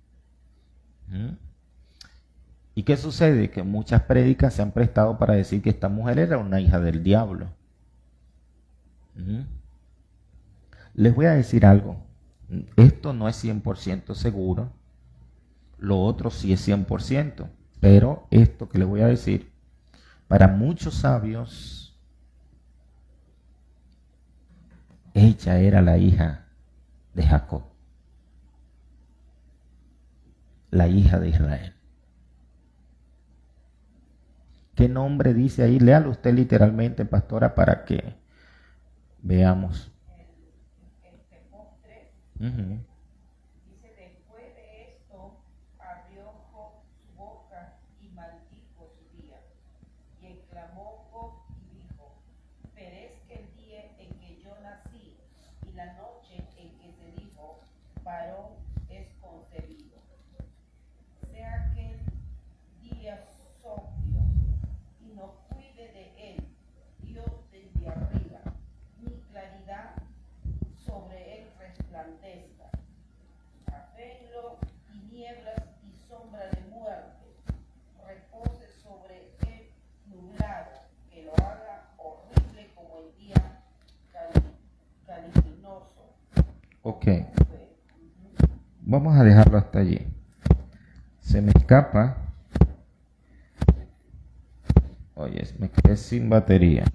¿Y qué sucede? Que muchas prédicas se han prestado para decir que esta mujer era una hija del diablo. Les voy a decir algo. Esto no es 100% seguro. Lo otro sí es 100%. Pero esto que les voy a decir, para muchos sabios, ella era la hija de Jacob, la hija de Israel. ¿Qué nombre dice ahí? Léalo usted literalmente, pastora, para que veamos. Uh-huh. Dice, después de esto, abrió Job su boca y maldijo su día. Y exclamó Job y dijo, perezca el día en que yo nací y la noche en que se dijo, varón es concebido. Sea aquel día sombrío y no cuide de él Dios desde arriba, ni claridad sobre él resplandezca. Afenlo tinieblas y sombra de muerte, repose sobre él nublado, que lo haga horrible como el día caliginoso. Ok. Vamos a dejarlo hasta allí. Se me escapa. Oye, me quedé sin batería.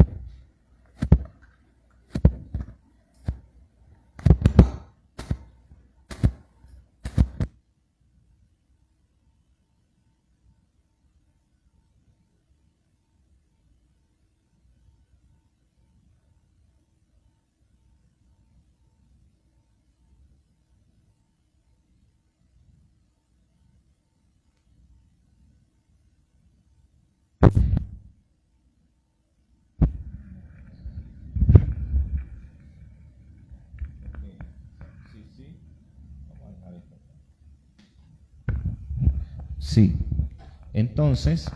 Sí. Entonces,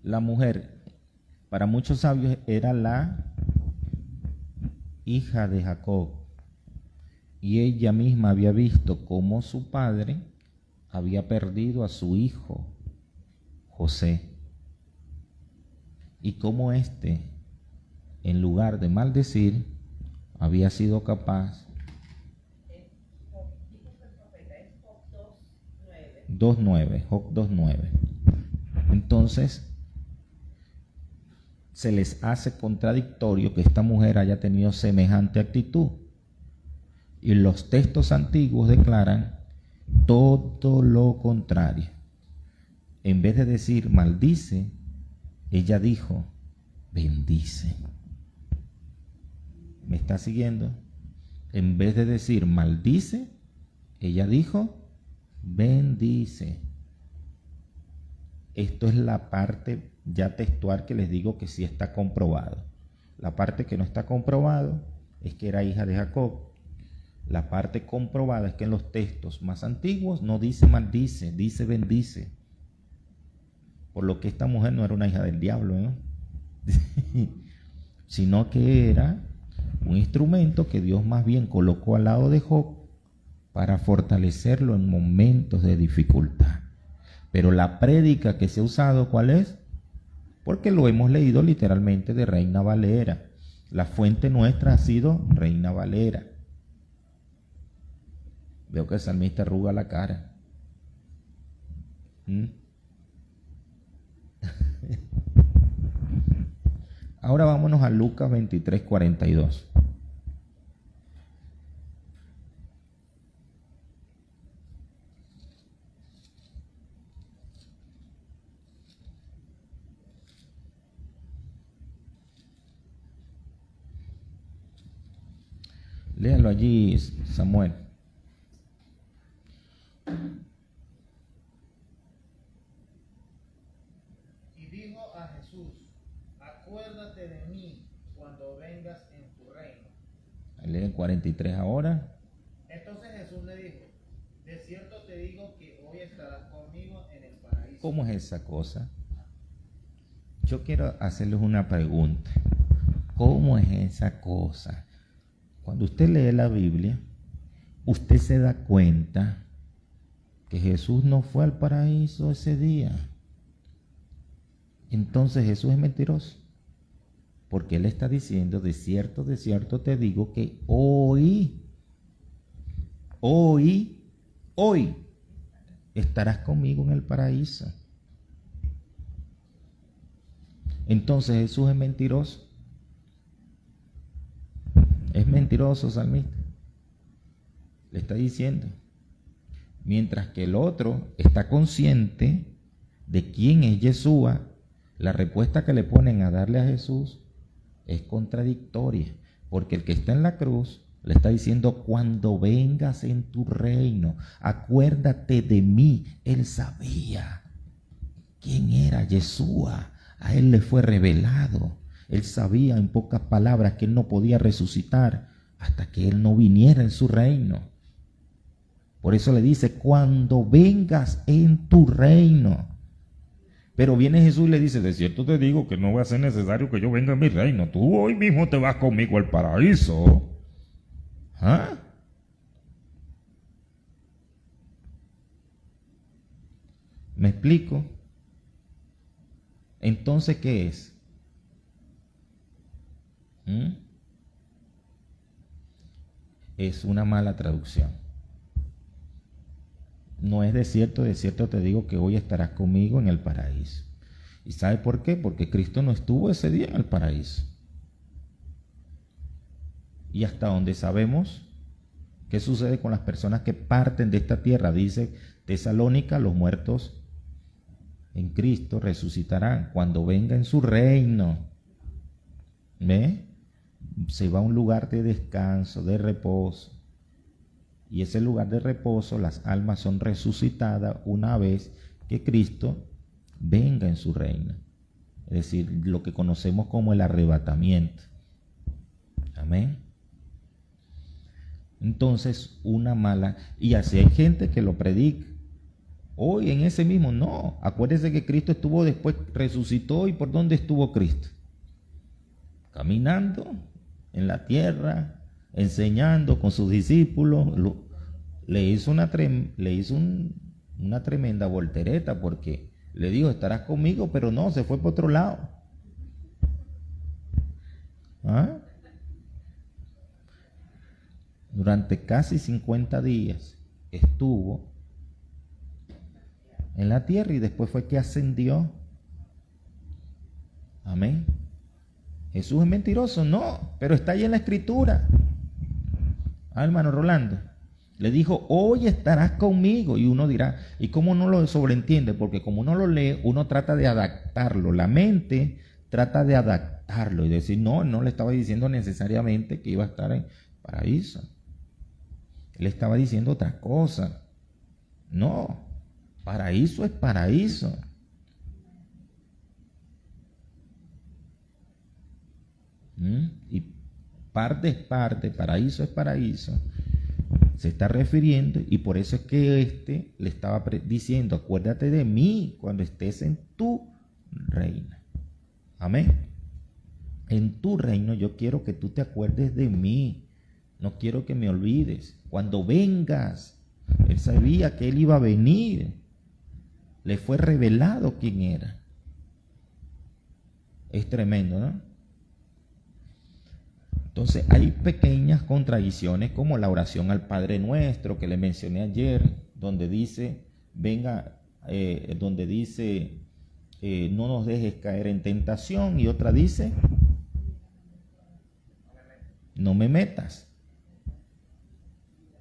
la mujer, para muchos sabios, era la hija de Jacob. Y ella misma había visto cómo su padre había perdido a su hijo, José. Y cómo éste, en lugar de maldecir, había sido capaz. 2.9, Job 2.9. Entonces, se les hace contradictorio que esta mujer haya tenido semejante actitud. Y los textos antiguos declaran todo lo contrario. En vez de decir maldice, ella dijo bendice. ¿Me está siguiendo? En vez de decir maldice, ella dijo bendice. Esto es la parte ya textual que les digo que sí está comprobado. La parte que no está comprobado es que era hija de Jacob. La parte comprobada es que en los textos más antiguos no dice maldice, dice bendice. Por lo que esta mujer no era una hija del diablo, ¿eh? Sino que era un instrumento que Dios más bien colocó al lado de Job para fortalecerlo en momentos de dificultad. Pero la prédica que se ha usado, ¿cuál es? Porque lo hemos leído literalmente de Reina Valera. La fuente nuestra ha sido Reina Valera. Veo que el salmista arruga la cara. Ahora vámonos a Lucas 23:42. Léalo allí, Samuel. Y dijo a Jesús, acuérdate de mí cuando vengas en tu reino. Lee el 43 ahora. Entonces Jesús le dijo, de cierto te digo que hoy estarás conmigo en el paraíso. ¿Cómo es esa cosa? Yo quiero hacerles una pregunta. ¿Cómo es esa cosa? Cuando usted lee la Biblia, usted se da cuenta que Jesús no fue al paraíso ese día. Entonces Jesús es mentiroso. Porque Él está diciendo, de cierto te digo que hoy estarás conmigo en el paraíso. Entonces Jesús es mentiroso. Es mentiroso, salmista. Le está diciendo. Mientras que el otro está consciente de quién es Yeshua, la respuesta que le ponen a darle a Jesús es contradictoria, porque el que está en la cruz le está diciendo: cuando vengas en tu reino, acuérdate de mí. Él sabía quién era Yeshua, a él le fue revelado. Él sabía en pocas palabras que él no podía resucitar hasta que él no viniera en su reino. Por eso le dice: cuando vengas en tu reino. Pero viene Jesús y le dice: de cierto te digo que no va a ser necesario que yo venga a mi reino. Tú hoy mismo te vas conmigo al paraíso. ¿Ah? ¿Me explico? Entonces, ¿qué es? Es una mala traducción. No es de cierto te digo que hoy estarás conmigo en el paraíso. ¿Y sabe por qué? Porque Cristo no estuvo ese día en el paraíso. Y hasta donde sabemos, ¿qué sucede con las personas que parten de esta tierra? Dice Tesalónica: los muertos en Cristo resucitarán cuando venga en su reino. ¿Ve? Se va a un lugar de descanso, de reposo. Y ese lugar de reposo, las almas son resucitadas una vez que Cristo venga en su reino. Es decir, lo que conocemos como el arrebatamiento. Amén. Entonces, una mala, y así hay gente que lo predica. Hoy en ese mismo, no. Acuérdense que Cristo estuvo después, resucitó. ¿Y por dónde estuvo Cristo? Caminando en la tierra, enseñando con sus discípulos. Le hizo una tremenda voltereta, porque le dijo: estarás conmigo, pero no, se fue por otro lado. ¿Ah? Durante casi 50 días estuvo en la tierra y después fue que ascendió. Amén. ¿Jesús es mentiroso? No, pero está ahí en la escritura. Hermano Rolando, le dijo: hoy estarás conmigo. Y uno dirá: ¿y cómo no lo sobreentiende? Porque como uno lo lee, uno trata de adaptarlo. La mente trata de adaptarlo y decir: no le estaba diciendo necesariamente que iba a estar en paraíso. Él estaba diciendo otra cosa. No, paraíso es paraíso. Y parte es parte, paraíso es paraíso. Se está refiriendo, y por eso es que le estaba diciendo: acuérdate de mí cuando estés en tu reino. Amén. En tu reino yo quiero que tú te acuerdes de mí. No quiero que me olvides. Cuando vengas, él sabía que él iba a venir. Le fue revelado quién era. Es tremendo, ¿no? Entonces hay pequeñas contradicciones, como la oración al Padre Nuestro que le mencioné ayer, donde dice: no nos dejes caer en tentación, y otra dice: no me metas.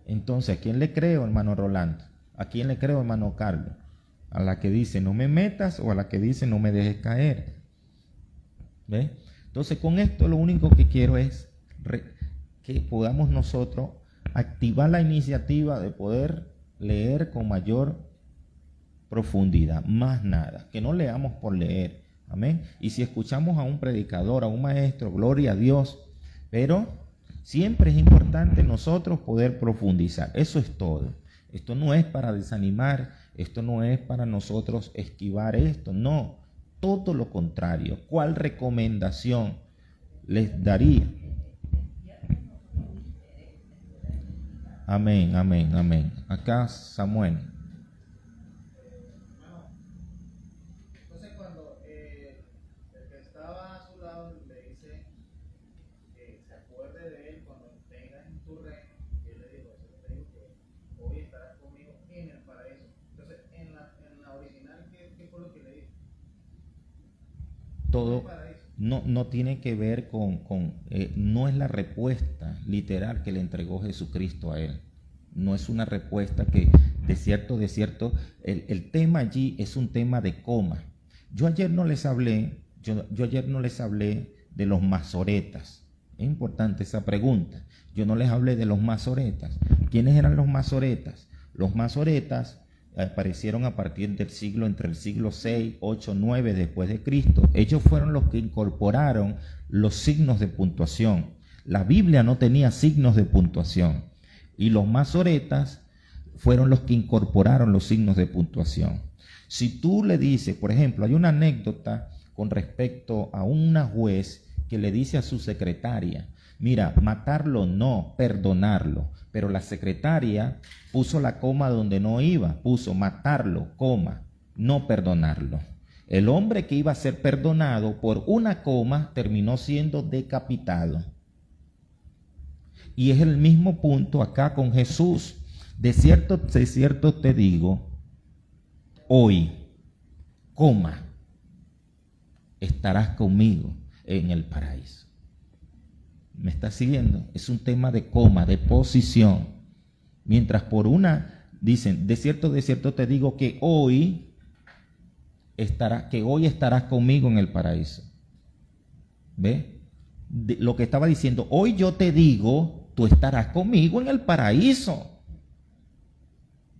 Entonces, ¿a quién le creo, hermano Rolando? ¿A quién le creo, hermano Carlos? ¿A la que dice no me metas o a la que dice no me dejes caer? ¿Ve? Entonces, con esto lo único que quiero es que podamos nosotros activar la iniciativa de poder leer con mayor profundidad, más nada, que no leamos por leer. Amén. Y si escuchamos a un predicador, a un maestro, gloria a Dios, pero siempre es importante nosotros poder profundizar. Eso es todo. Esto no es para desanimar, esto no es para nosotros esquivar esto, no, todo lo contrario. ¿Cuál recomendación les daría? Amén, amén, amén. Acá Samuel. Entonces, cuando el que estaba a su lado le dice que se acuerde de él cuando tengas en tu reino, y él le dijo: eso te digo que hoy estarás conmigo en el paraíso. Entonces, en la original, ¿qué fue lo que le dijo? Todo. no tiene que ver no es la respuesta literal que le entregó Jesucristo a él. No es una respuesta que, de cierto, el tema allí es un tema de coma. Yo ayer no les hablé de los masoretas. Es importante esa pregunta. Yo no les hablé de los masoretas. ¿Quiénes eran los masoretas? Los masoretas aparecieron a partir entre el siglo 6, 8, 9 después de Cristo. Ellos fueron los que incorporaron los signos de puntuación. La Biblia no tenía signos de puntuación y los masoretas fueron los que incorporaron los signos de puntuación. Si tú le dices, por ejemplo, hay una anécdota con respecto a una juez que le dice a su secretaria, mira, matarlo no, perdonarlo. Pero la secretaria puso la coma donde no iba, puso matarlo, coma, no perdonarlo. El hombre que iba a ser perdonado por una coma terminó siendo decapitado. Y es el mismo punto acá con Jesús. De cierto te digo, hoy, coma, estarás conmigo en el paraíso. ¿Me estás siguiendo? Es un tema de coma, de posición. Mientras por una dicen, de cierto te digo que hoy estarás conmigo en el paraíso. ¿Ve? Lo que estaba diciendo, hoy yo te digo, tú estarás conmigo en el paraíso.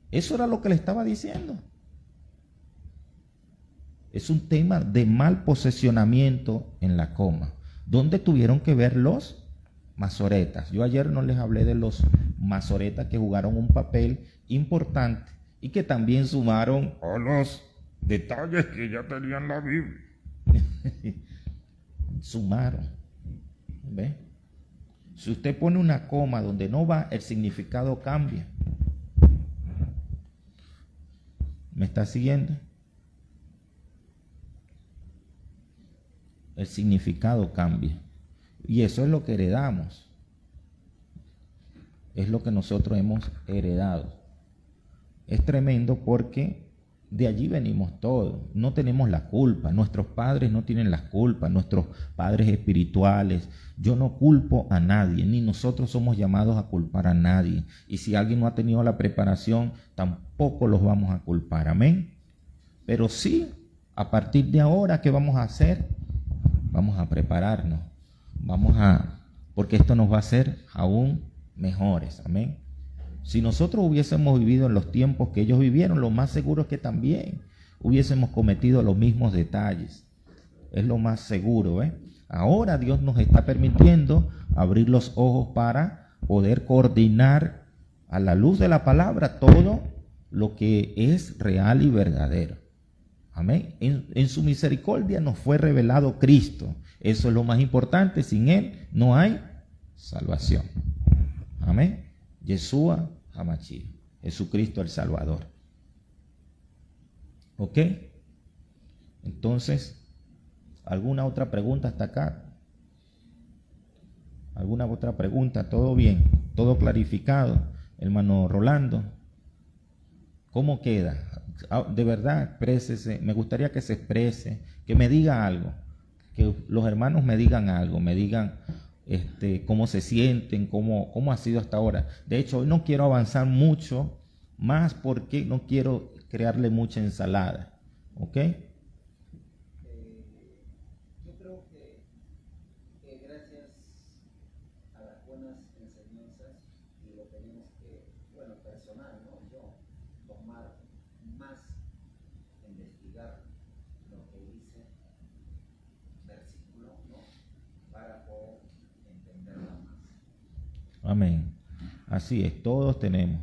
Eso era lo que le estaba diciendo. Es un tema de mal posesionamiento en la coma. ¿Dónde tuvieron que ver los masoretas? Yo ayer no les hablé de los masoretas que jugaron un papel importante y que también sumaron a los detalles que ya tenían la Biblia. Sumaron. ¿Ve? Si usted pone una coma donde no va, el significado cambia. ¿Me está siguiendo? El significado cambia. Y eso es lo que heredamos. Es lo que nosotros hemos heredado. Es tremendo porque de allí venimos todos. No tenemos la culpa. Nuestros padres no tienen la culpa. Nuestros padres espirituales. Yo no culpo a nadie, ni nosotros somos llamados a culpar a nadie. Y si alguien no ha tenido la preparación, tampoco los vamos a culpar. Amén. Pero sí, a partir de ahora, ¿qué vamos a hacer? Vamos a prepararnos. Porque esto nos va a hacer aún mejores. Amén. Si nosotros hubiésemos vivido en los tiempos que ellos vivieron, lo más seguro es que también hubiésemos cometido los mismos detalles. Es lo más seguro, ¿eh? Ahora Dios nos está permitiendo abrir los ojos para poder coordinar a la luz de la palabra todo lo que es real y verdadero. Amén. En su misericordia nos fue revelado Cristo. Eso es lo más importante. Sin Él no hay salvación. Amén. Yeshua HaMashiach, Jesucristo el Salvador. ¿Ok? Entonces, ¿alguna otra pregunta hasta acá? ¿Alguna otra pregunta? ¿Todo bien? ¿Todo clarificado? Hermano Rolando, ¿cómo queda? De verdad, exprésese. Me gustaría que se exprese, que me diga algo, que los hermanos me digan algo, me digan cómo se sienten, cómo ha sido hasta ahora. De hecho, hoy no quiero avanzar mucho más porque no quiero crearle mucha ensalada. ¿Ok? Yo creo que gracias a las buenas enseñanzas y lo tenemos que, bueno, personal, ¿no? Yo tomar más, investigar lo que dice versículo, ¿no? Para poder entenderla más. Amén. Así es, todos tenemos.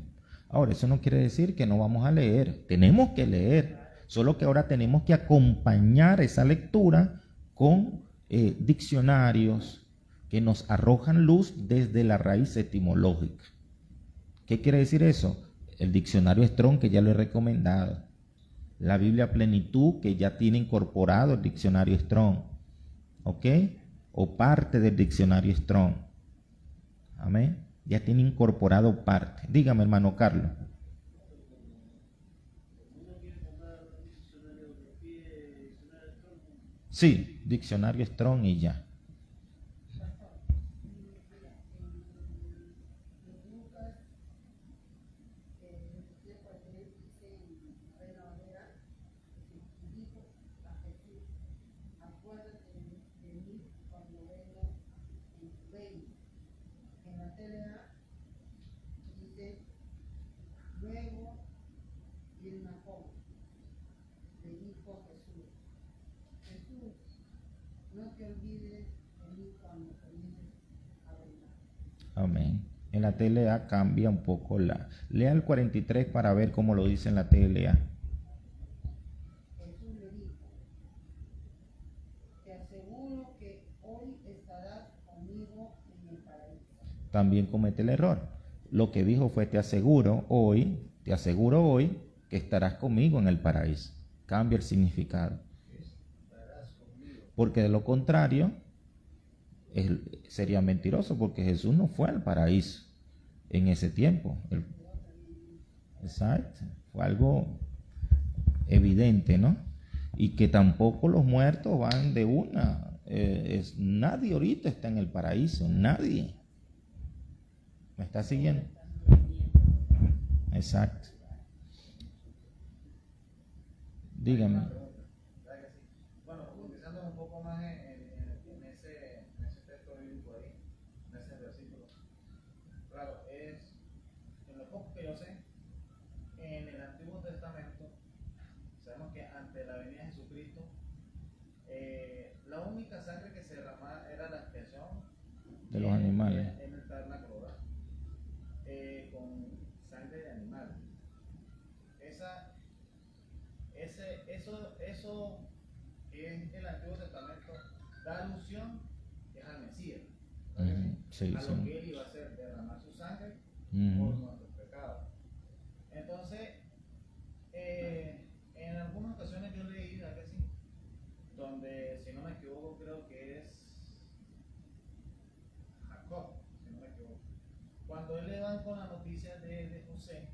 Ahora, eso no quiere decir que no vamos a leer. Tenemos que leer. Solo que ahora tenemos que acompañar esa lectura con diccionarios que nos arrojan luz desde la raíz etimológica. ¿Qué quiere decir eso? El diccionario Strong, que ya lo he recomendado. La Biblia Plenitud, que ya tiene incorporado el diccionario Strong. ¿Ok? O parte del diccionario Strong. Amén. Ya tiene incorporado parte. Dígame, hermano Carlos. Sí, diccionario Strong y ya. Amén. En la TLA cambia un poco la... Lea el 43 para ver cómo lo dice en la TLA. Jesús le dijo, te aseguro que hoy estarás conmigo en el paraíso. También comete el error. Lo que dijo fue te aseguro hoy que estarás conmigo en el paraíso. Cambia el significado. Porque de lo contrario sería mentiroso, porque Jesús no fue al paraíso en ese tiempo. Exacto. Fue algo evidente, ¿no? Y que tampoco los muertos van de una. Nadie ahorita está en el paraíso, nadie. ¿Me está siguiendo? Exacto. Dígame. Bueno, profundizando un poco más en ese texto bíblico ahí, en ese versículo. Claro, es, en lo poco que yo sé, en el Antiguo Testamento, sabemos que ante la venida de Jesucristo, la única sangre que se derramaba era la expiación De los animales. en el tabernáculo, ¿verdad? Con sangre de animal. Eso en el Antiguo Testamento da alusión es al Mesías, Sí, a sí. lo que él iba a hacer, derramar su sangre por nuestros pecados. Entonces, en algunas ocasiones yo leí, ¿verdad que sí? Donde, si no me equivoco, creo que es Jacob, si no me equivoco. Cuando él le va con la noticia de José,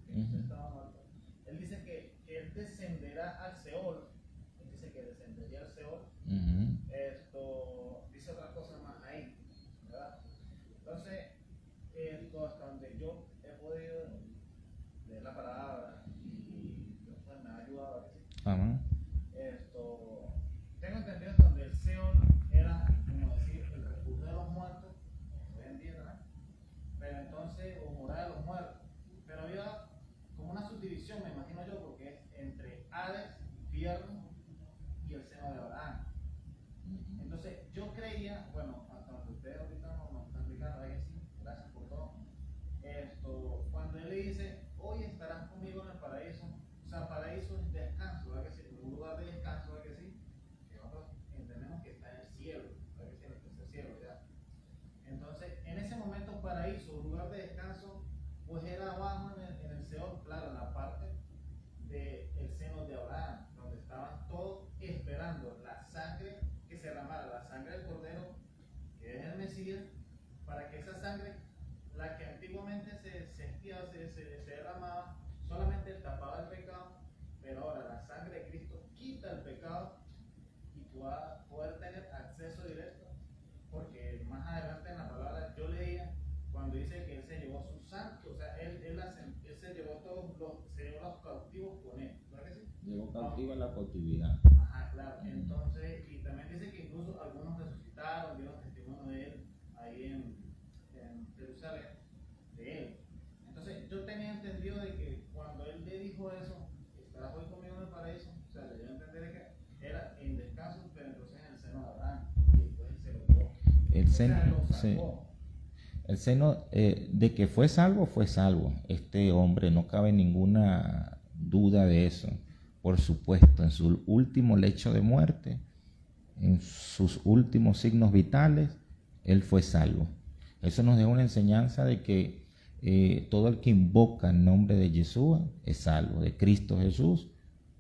que José estaba muerto, él dice que él descenderá al Seol. Él dice que descendería al Seol. Dice otra cosa más ahí, ¿verdad? Entonces, hasta donde yo he podido leer la palabra y Dios pues, me ha ayudado a decir. Amén. Tengo entendido donde el Seol era, como decir, el refugio de los muertos, hoy en día, ¿verdad? Pero entonces, o morada de los muertos. Pero había como una subdivisión, me imagino yo, porque es entre Hades, infierno y el seno de Abraham. Entonces, yo creía, bueno, hasta donde ustedes ahorita nos están explicando, ahí sí, gracias por todo. Cuando él le dice, hoy estarás conmigo en el paraíso, o sea, paraíso es descanso, ¿verdad que sí? Un lugar de descanso, ¿verdad que sí? Que nosotros entendemos que está en el cielo, ¿verdad que sí? En el tercer cielo, ya. Entonces, en ese momento, paraíso, lugar de descanso, pues era abajo en el Seol, claro, en la parte del seno de Abraham, donde estaban todos esperando la sangre que se derramara, la sangre del Cordero, que es el Mesías, para que esa sangre, la que antiguamente se derramaba, solamente tapaba el pecado, pero ahora la sangre de Cristo quita el pecado y tú vas a poder tener acceso directo, porque más adelante en la palabra yo leía cuando dice que él se llevó sus santos, o sea, él se llevó los cautivos con él, ¿verdad que sí? Llegó cautivo en la cautividad. Ajá, claro. Entonces, y también dice que incluso algunos resucitaron, dieron testimonio de él ahí en Jerusalén, de él. Entonces, yo tenía entendido de que cuando él le dijo eso, estarás hoy conmigo en el paraíso, o sea, le dio a entender que era en descanso, pero entonces en el seno de Abraham, y después él se lo dio. El seno, O sea, lo sí. sacó. El seno, de que fue salvo, fue salvo. Este hombre, no cabe ninguna duda de eso. Por supuesto, en su último lecho de muerte, en sus últimos signos vitales, él fue salvo. Eso nos deja una enseñanza de que todo el que invoca el nombre de Yeshua es salvo, de Cristo Jesús,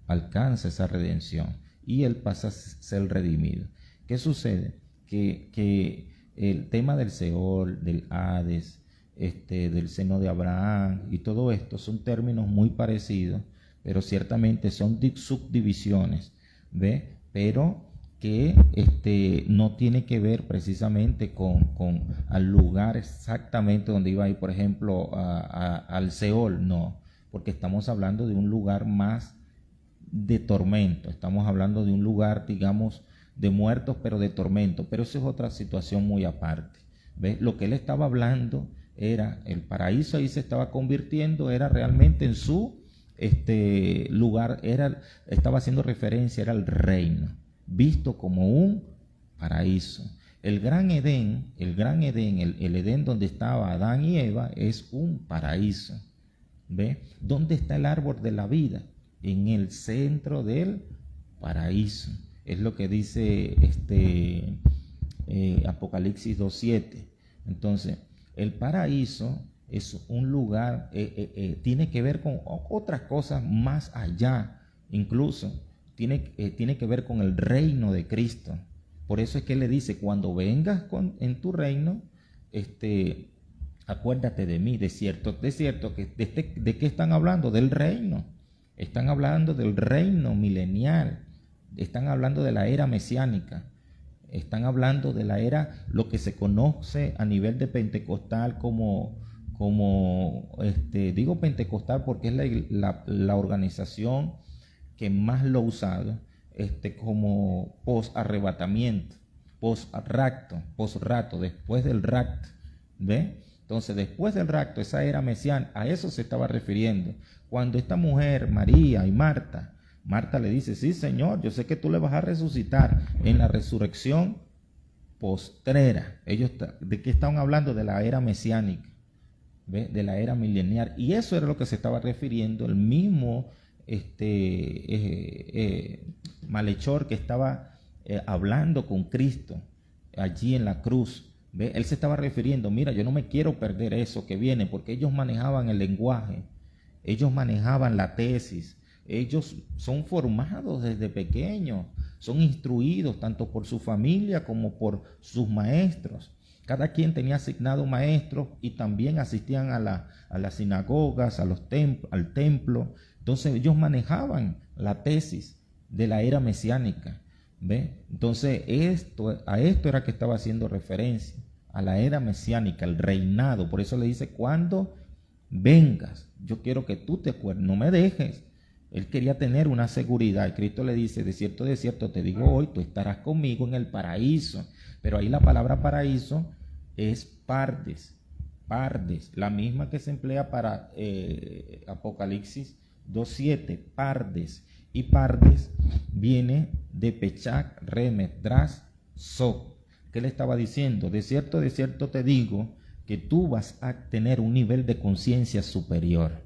alcanza esa redención y él pasa a ser redimido. ¿Qué sucede? Que el tema del Seol, del Hades, del seno de Abraham y todo esto son términos muy parecidos, pero ciertamente son subdivisiones, ¿ve? Pero que no tiene que ver precisamente con al lugar exactamente donde iba a ir, por ejemplo, al Seol, no, porque estamos hablando de un lugar más de tormento, estamos hablando de un lugar, digamos, de muertos, pero de tormento, pero eso es otra situación muy aparte. ¿Ves? Lo que él estaba hablando era el paraíso, ahí se estaba convirtiendo, era realmente en su lugar, estaba haciendo referencia, era el reino, visto como un paraíso. El gran Edén, el Edén donde estaba Adán y Eva, es un paraíso. ¿Ve? ¿Dónde está el árbol de la vida? En el centro del paraíso. Es lo que dice Apocalipsis 2:7. Entonces, el paraíso es un lugar, tiene que ver con otras cosas más allá, incluso tiene que ver con el reino de Cristo. Por eso es que le dice, cuando vengas en tu reino, acuérdate de mí. De cierto, que ¿de qué están hablando? Del reino. Están hablando del reino milenial. Están hablando de la era mesiánica. Están hablando de la era, lo que se conoce a nivel de pentecostal digo pentecostal porque es la organización que más lo ha usado, como post-arrebatamiento, post-rapto, después del rapto. ¿Ve? Entonces, después del rapto, esa era mesiánica, a eso se estaba refiriendo. Cuando esta mujer, María y Marta le dice, sí, Señor, yo sé que tú le vas a resucitar en la resurrección postrera. Ellos, ¿de qué estaban hablando? De la era mesiánica, ¿ve? De la era milenial. Y eso era lo que se estaba refiriendo el mismo malhechor que estaba hablando con Cristo allí en la cruz. ¿Ve? Él se estaba refiriendo, mira, yo no me quiero perder eso que viene, porque ellos manejaban el lenguaje, ellos manejaban la tesis, ellos son formados desde pequeños, son instruidos tanto por su familia como por sus maestros. Cada quien tenía asignado maestros y también asistían a las sinagogas, al templo. Entonces ellos manejaban la tesis de la era mesiánica. ¿Ve? Entonces a esto era que estaba haciendo referencia, a la era mesiánica, el reinado. Por eso le dice, cuando vengas, yo quiero que tú te acuerdes, no me dejes. Él quería tener una seguridad. Y Cristo le dice, de cierto te digo hoy, tú estarás conmigo en el paraíso. Pero ahí la palabra paraíso es pardes, la misma que se emplea para Apocalipsis 2:7, pardes. Y pardes viene de Pechak, Remet, Dras, Soc. ¿Qué le estaba diciendo? De cierto te digo que tú vas a tener un nivel de conciencia superior.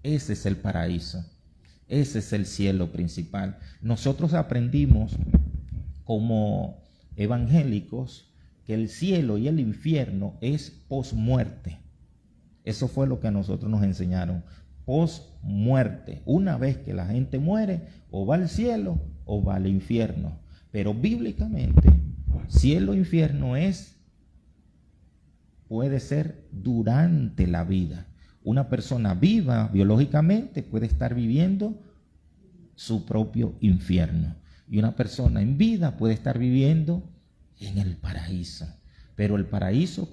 Ese es el paraíso. Ese es el cielo principal. Nosotros aprendimos como evangélicos que el cielo y el infierno es posmuerte. Eso fue lo que a nosotros nos enseñaron. Posmuerte. Una vez que la gente muere, o va al cielo o va al infierno. Pero bíblicamente, cielo e infierno puede ser durante la vida. Una persona viva biológicamente puede estar viviendo su propio infierno. Y una persona en vida puede estar viviendo en el paraíso. Pero el paraíso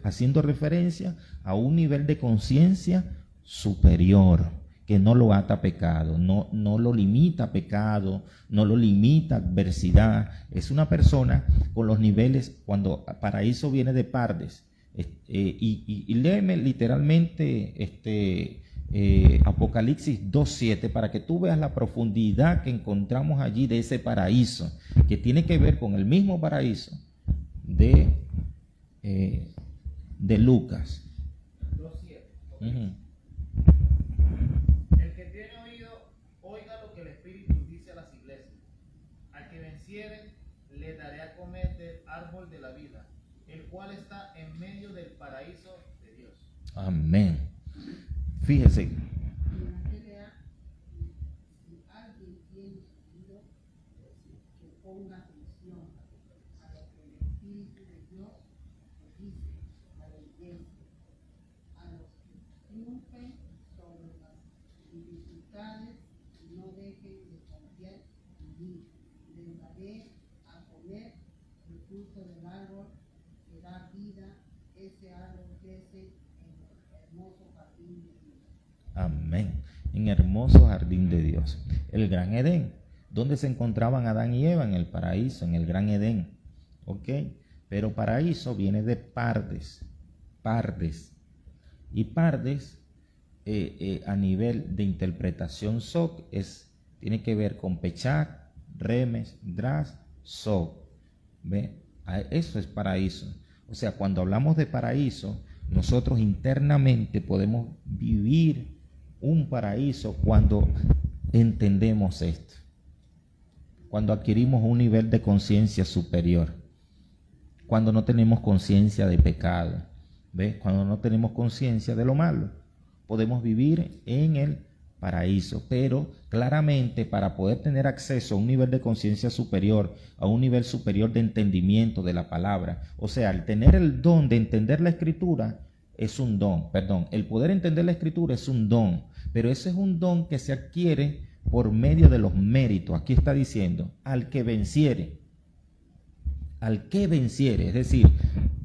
haciendo referencia a un nivel de conciencia superior, que no lo ata a pecado, no lo limita a pecado, no lo limita a adversidad. Es una persona con los niveles, cuando paraíso viene de pardes. Y léeme literalmente Apocalipsis 2:7 para que tú veas la profundidad que encontramos allí de ese paraíso, que tiene que ver con el mismo paraíso de Lucas 2:7. Uh-huh. El que tiene oído, oiga lo que el Espíritu dice a las iglesias. Al que venciere, le daré a comer del árbol de la vida, el cual está en medio del paraíso de Dios. Amén. Fíjese. En la pelea, si alguien tiene oído, que ponga atención a lo que el Espíritu de Dios dice a la iglesia, a los que triunfen sobre las dificultades, no dejen de confiar en mí. Les daré Amén. En hermoso jardín de Dios. El gran Edén. ¿Dónde se encontraban Adán y Eva? En el paraíso, en el gran Edén. ¿Ok? Pero paraíso viene de pardes. Pardes. Y pardes, a nivel de interpretación SOC, tiene que ver con Pechak, Remes, Dras, SOC. ¿Ve? Eso es paraíso. O sea, cuando hablamos de paraíso, nosotros internamente podemos vivir un paraíso cuando entendemos esto. Cuando adquirimos un nivel de conciencia superior. Cuando no tenemos conciencia de pecado. ¿Ves? Cuando no tenemos conciencia de lo malo. Podemos vivir en el paraíso. Pero claramente para poder tener acceso a un nivel de conciencia superior, a un nivel superior de entendimiento de la palabra. O sea, el tener el don de entender la escritura es un don. Perdón, el poder entender la escritura es un don. Pero ese es un don que se adquiere por medio de los méritos. Aquí está diciendo, al que venciere. Al que venciere. Es decir,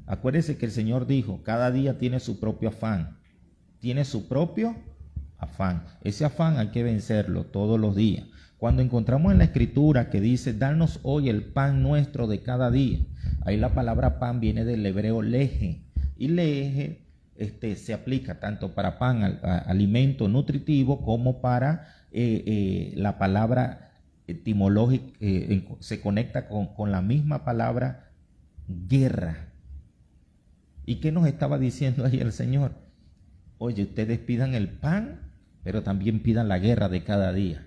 acuérdese que el Señor dijo, cada día tiene su propio afán. Tiene su propio afán. Ese afán hay que vencerlo todos los días. Cuando encontramos en la escritura que dice, danos hoy el pan nuestro de cada día. Ahí la palabra pan viene del hebreo leje. Y leje se aplica tanto para pan, alimento nutritivo, como para la palabra etimológica, se conecta con la misma palabra guerra. ¿Y qué nos estaba diciendo ahí el Señor? Oye, ustedes pidan el pan, pero también pidan la guerra de cada día.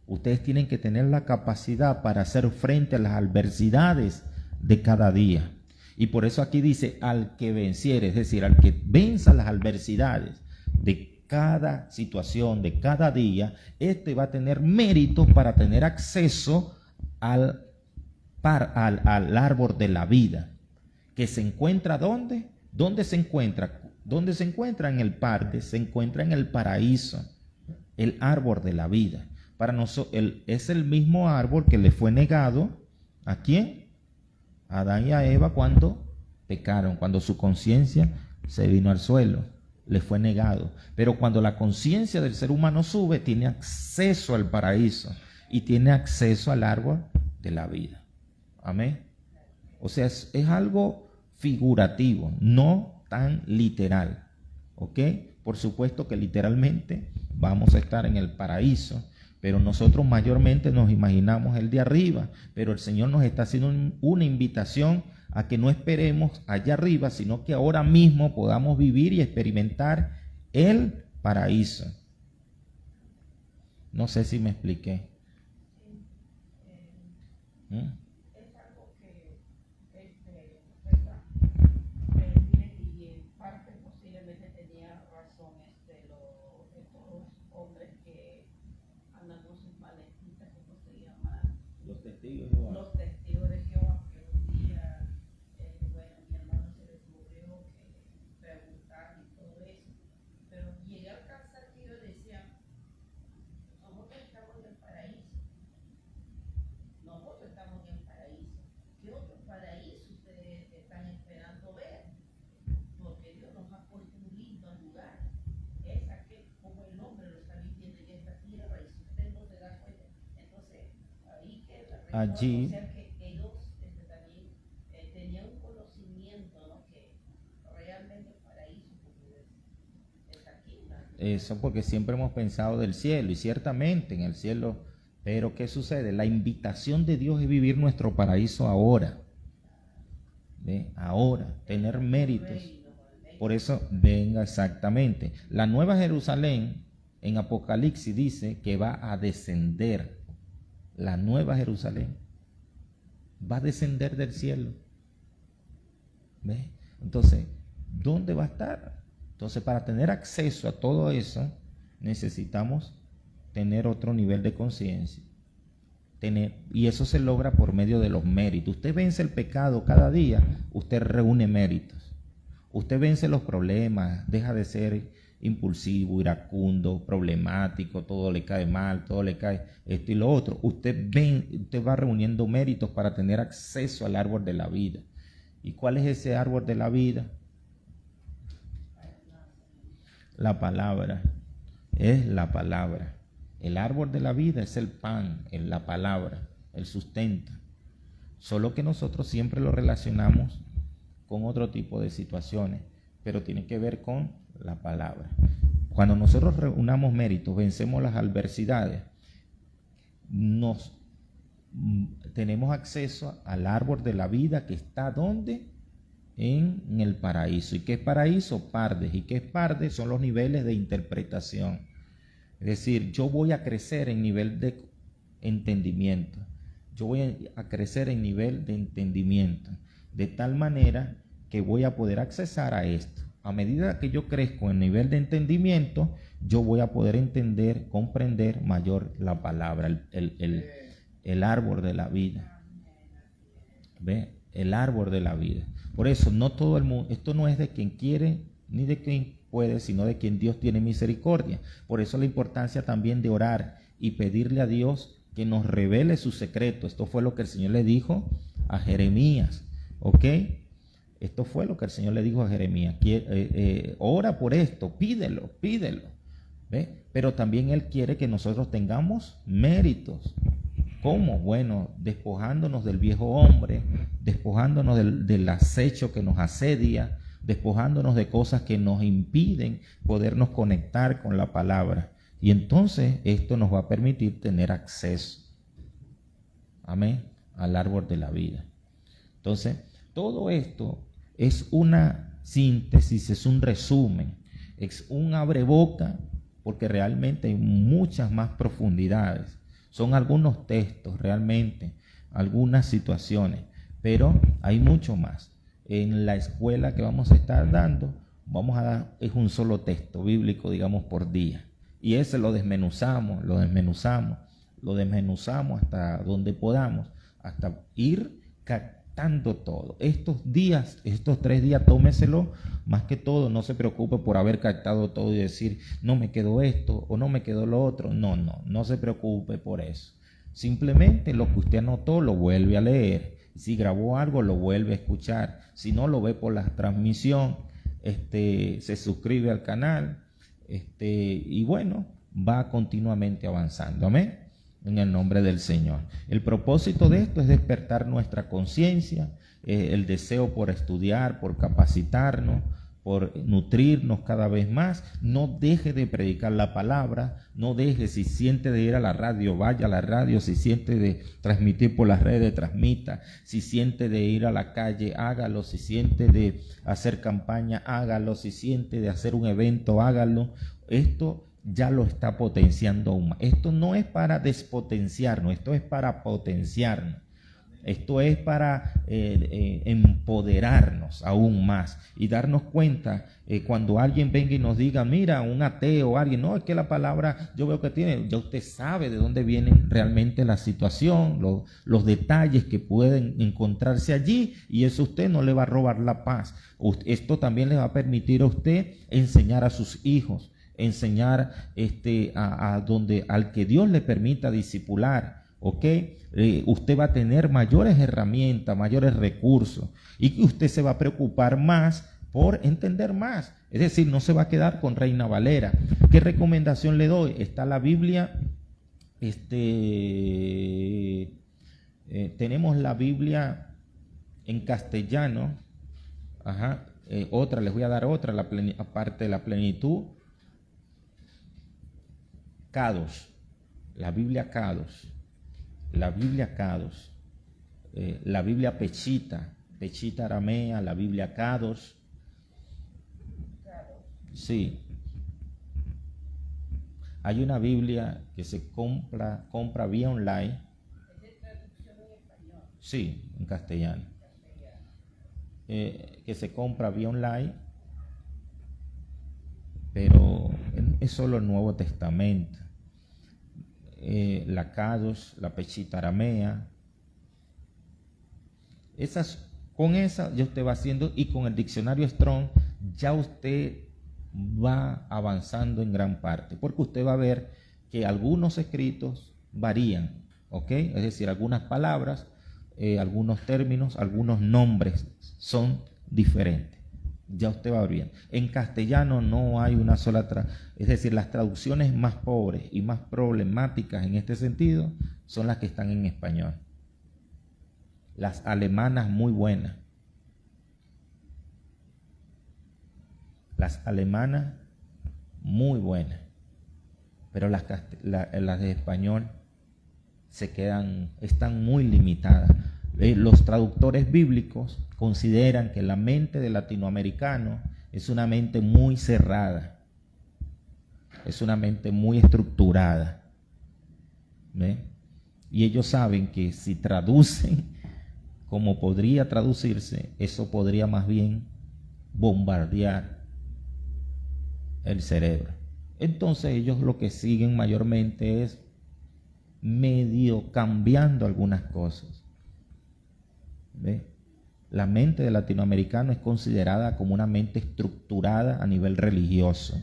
Ustedes tienen que tener la capacidad para hacer frente a las adversidades de cada día. Y por eso aquí dice, al que venciere, es decir, al que venza las adversidades de cada situación, de cada día, va a tener méritos para tener acceso al árbol de la vida. ¿Que se encuentra dónde? ¿Dónde se encuentra? ¿Dónde se encuentra? En el pardes, se encuentra en el paraíso, el árbol de la vida. Para nosotros es el mismo árbol que le fue negado ¿a quién? A Adán y a Eva cuando pecaron, cuando su conciencia se vino al suelo, le fue negado. Pero cuando la conciencia del ser humano sube, tiene acceso al paraíso y tiene acceso al árbol de la vida. Amén. O sea, es algo figurativo, no tan literal. ¿Ok? Por supuesto que literalmente vamos a estar en el paraíso, pero nosotros mayormente nos imaginamos el de arriba. Pero el Señor nos está haciendo una invitación a que no esperemos allá arriba, sino que ahora mismo podamos vivir y experimentar el paraíso. No sé si me expliqué. Es algo que ¿verdad? Y en parte posiblemente tenía razón estos hombres que andan con sus maletitas, ¿cómo se llama? Los testigos de Jehová. Los testigos de Jehová, que un día, bueno, mi hermano se les ocurrió que preguntar y todo eso, pero llegué a alcanzar que ellos decían, nosotros estamos en el paraíso. Nosotros estamos en el paraíso. ¿Qué otro paraíso ustedes están esperando ver? Porque Dios nos ha puesto un lindo lugar. Es aquel, como el hombre lo está viviendo en esta tierra, y si usted no se da cuenta, entonces ahí queda Allí. o sea que ellos también tenían un conocimiento, ¿no? Que realmente el paraíso es aquí, ¿no? Eso porque siempre hemos pensado del cielo, y ciertamente en el cielo. Pero ¿qué sucede? La invitación de Dios es vivir nuestro paraíso ahora. ¿Ve? Ahora, tener méritos. Por eso, venga exactamente. La Nueva Jerusalén en Apocalipsis dice que va a descender. La Nueva Jerusalén va a descender del cielo. ¿Ve? Entonces, ¿dónde va a estar? Entonces, para tener acceso a todo eso, necesitamos tener otro nivel de conciencia. Y eso se logra por medio de los méritos. Usted vence el pecado cada día, usted reúne méritos. Usted vence los problemas, deja de ser impulsivo, iracundo, problemático, todo le cae mal, todo le cae esto y lo otro. Usted va reuniendo méritos para tener acceso al árbol de la vida. ¿Y cuál es ese árbol de la vida? La palabra. es la palabra. El árbol de la vida es el pan, es la palabra, el sustento. Solo que nosotros siempre lo relacionamos con otro tipo de situaciones, pero tiene que ver con la palabra. Cuando nosotros reunamos méritos, vencemos las adversidades, tenemos acceso al árbol de la vida que está ¿dónde? En el paraíso. ¿Y qué es paraíso? Pardes. ¿Y qué es pardes? Son los niveles de interpretación. Es decir, yo voy a crecer en nivel de entendimiento. Yo voy a crecer en nivel de entendimiento. De tal manera que voy a poder accesar a esto. A medida que yo crezco en nivel de entendimiento, yo voy a poder entender, comprender mayor la palabra, el árbol de la vida. ¿Ve? El árbol de la vida. Por eso, no todo el mundo, esto no es de quien quiere ni de quien puede, sino de quien Dios tiene misericordia. Por eso la importancia también de orar y pedirle a Dios que nos revele su secreto. Esto fue lo que el Señor le dijo a Jeremías, ¿ok? Esto fue lo que el Señor le dijo a Jeremías. Ora por esto, pídelo. ¿Ve? Pero también Él quiere que nosotros tengamos méritos. ¿Cómo? Bueno, despojándonos del viejo hombre, despojándonos del acecho que nos asedia, despojándonos de cosas que nos impiden podernos conectar con la palabra. Y entonces esto nos va a permitir tener acceso, amén, al árbol de la vida. Entonces, todo esto es una síntesis, es un resumen, es un abreboca, porque realmente hay muchas más profundidades. Son algunos textos realmente, algunas situaciones, pero hay mucho más. En la escuela que vamos a estar dando, vamos a dar, es un solo texto bíblico, digamos, por día. Y ese lo desmenuzamos hasta donde podamos, hasta ir captando todo. Estos 3 días, tómeselo más que todo, no se preocupe por haber captado todo y decir, no me quedó esto o no me quedó lo otro. No se preocupe por eso. Simplemente lo que usted anotó lo vuelve a leer. Si grabó algo, lo vuelve a escuchar. Si no, lo ve por la transmisión, se suscribe al canal, y bueno, va continuamente avanzando. Amén. En el nombre del Señor. El propósito de esto es despertar nuestra conciencia, el deseo por estudiar, por capacitarnos, por nutrirnos cada vez más. No deje de predicar la palabra, no deje, si siente de ir a la radio, vaya a la radio, si siente de transmitir por las redes, transmita, si siente de ir a la calle, hágalo, si siente de hacer campaña, hágalo, si siente de hacer un evento, hágalo. Esto ya lo está potenciando aún más. Esto no es para despotenciarnos, esto es para potenciarnos. Esto es para empoderarnos aún más y darnos cuenta cuando alguien venga y nos diga, mira, un ateo o alguien, no, es que la palabra yo veo que tiene, ya usted sabe de dónde viene realmente la situación, los detalles que pueden encontrarse allí, y eso a usted no le va a robar la paz. Esto también le va a permitir a usted enseñar a sus hijos, enseñar al que Dios le permita discipular, ¿ok? Usted va a tener mayores herramientas, mayores recursos, y usted se va a preocupar más por entender más. Es decir, no se va a quedar con Reina Valera. ¿Qué recomendación le doy? Está la Biblia, tenemos la Biblia en castellano, les voy a dar otra, aparte de la plenitud, Kadosh, la Biblia Kadosh. La Biblia Kadosh, la Biblia Pechita aramea, la Biblia Kadosh. Sí. Hay una Biblia que se compra vía online. ¿Es de traducción en español? Sí, en castellano. Que se compra vía online, pero es solo el Nuevo Testamento. La Kadosh, la Pechita aramea, con esa ya usted va haciendo, y con el diccionario Strong ya usted va avanzando en gran parte, porque usted va a ver que algunos escritos varían, ¿ok? Es decir, algunas palabras, algunos términos, algunos nombres son diferentes, Ya usted va viendo. En castellano no hay una sola es decir, las traducciones más pobres y más problemáticas en este sentido son las que están en español. Las alemanas muy buenas. Las alemanas muy buenas. Pero las de español están muy limitadas. Los traductores bíblicos consideran que la mente del latinoamericano es una mente muy cerrada, es una mente muy estructurada. ¿Ve? Y ellos saben que si traducen como podría traducirse, eso podría más bien bombardear el cerebro. Entonces ellos lo que siguen mayormente es medio cambiando algunas cosas. ¿Ve? La mente del latinoamericano es considerada como una mente estructurada a nivel religioso.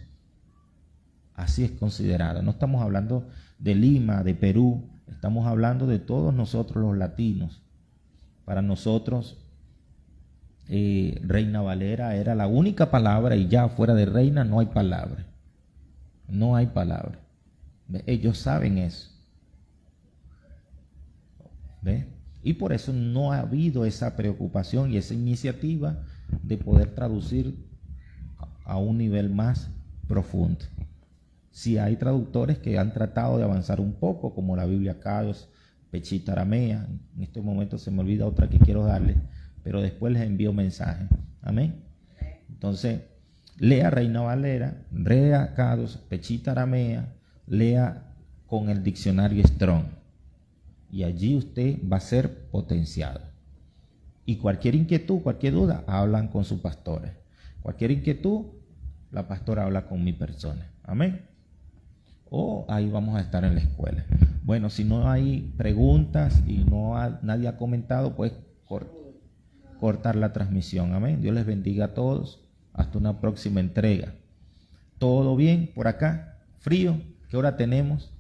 Así es considerada. No estamos hablando de Lima, de Perú, estamos hablando de todos nosotros los latinos. Para nosotros, Reina Valera era la única palabra y ya fuera de reina no hay palabra. No hay palabra. ¿Ve? Ellos saben eso. ¿Ve? Y por eso no ha habido esa preocupación y esa iniciativa de poder traducir a un nivel más profundo. Sí hay traductores que han tratado de avanzar un poco, como la Biblia Kairos, Peshitta Aramea. En este momento se me olvida otra que quiero darles, pero después les envío mensaje. Amén. Entonces, lea Reina Valera, lea Kairos, Peshitta Aramea, lea con el diccionario Strong. Y allí usted va a ser potenciado. Y cualquier inquietud, cualquier duda, hablan con sus pastores. Cualquier inquietud, la pastora habla con mi persona. Amén. O ahí vamos a estar en la escuela. Bueno, si no hay preguntas y nadie ha comentado, pues cortar la transmisión. Amén. Dios les bendiga a todos. Hasta una próxima entrega. ¿Todo bien por acá? ¿Frío? ¿Qué hora tenemos?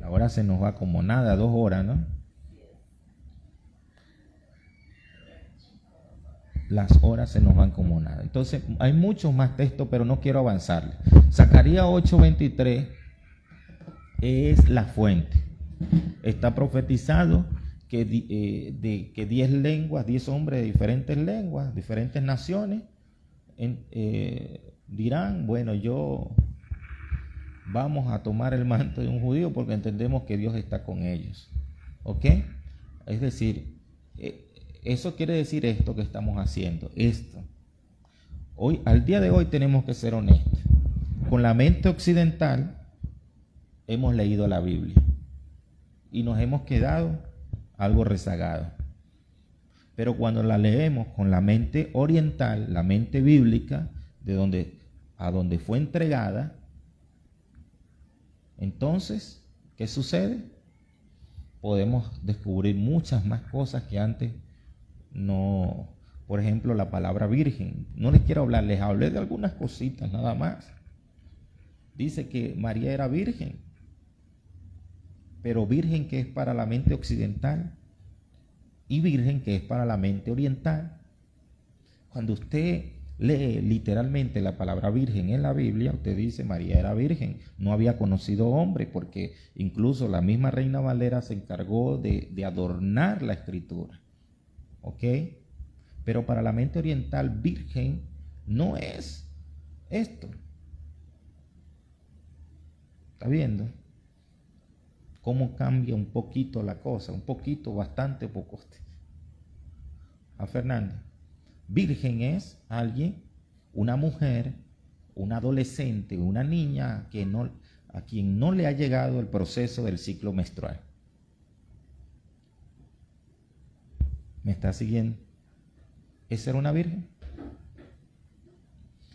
Ahora se nos va como nada, 2 horas, ¿no? Las horas se nos van como nada. Entonces, hay muchos más textos, pero no quiero avanzarle. Zacarías 8:23 es la fuente. Está profetizado que 10 lenguas, 10 hombres de diferentes lenguas, diferentes naciones, dirán, bueno, vamos a tomar el manto de un judío porque entendemos que Dios está con ellos. ¿Ok? Es decir, eso quiere decir esto que estamos haciendo. Esto. Hoy, al día de hoy tenemos que ser honestos. Con la mente occidental hemos leído la Biblia y nos hemos quedado algo rezagados. Pero cuando la leemos con la mente oriental, la mente bíblica, a donde fue entregada, entonces, ¿qué sucede? Podemos descubrir muchas más cosas que antes no. Por ejemplo, la palabra virgen. No les quiero hablar, les hablé de algunas cositas nada más. Dice que María era virgen, pero virgen que es para la mente occidental y virgen que es para la mente oriental. Cuando usted lee literalmente la palabra virgen en la Biblia, usted dice María era virgen, no había conocido hombre, porque incluso la misma Reina Valera se encargó de adornar la escritura. ¿Ok? Pero para la mente oriental, virgen no es esto. ¿Está viendo? ¿Cómo cambia un poquito la cosa? Un poquito, bastante poco. A Fernanda. Virgen es alguien, una mujer, un adolescente, una niña a quien no le ha llegado el proceso del ciclo menstrual. ¿Me está siguiendo? ¿Esa era una virgen?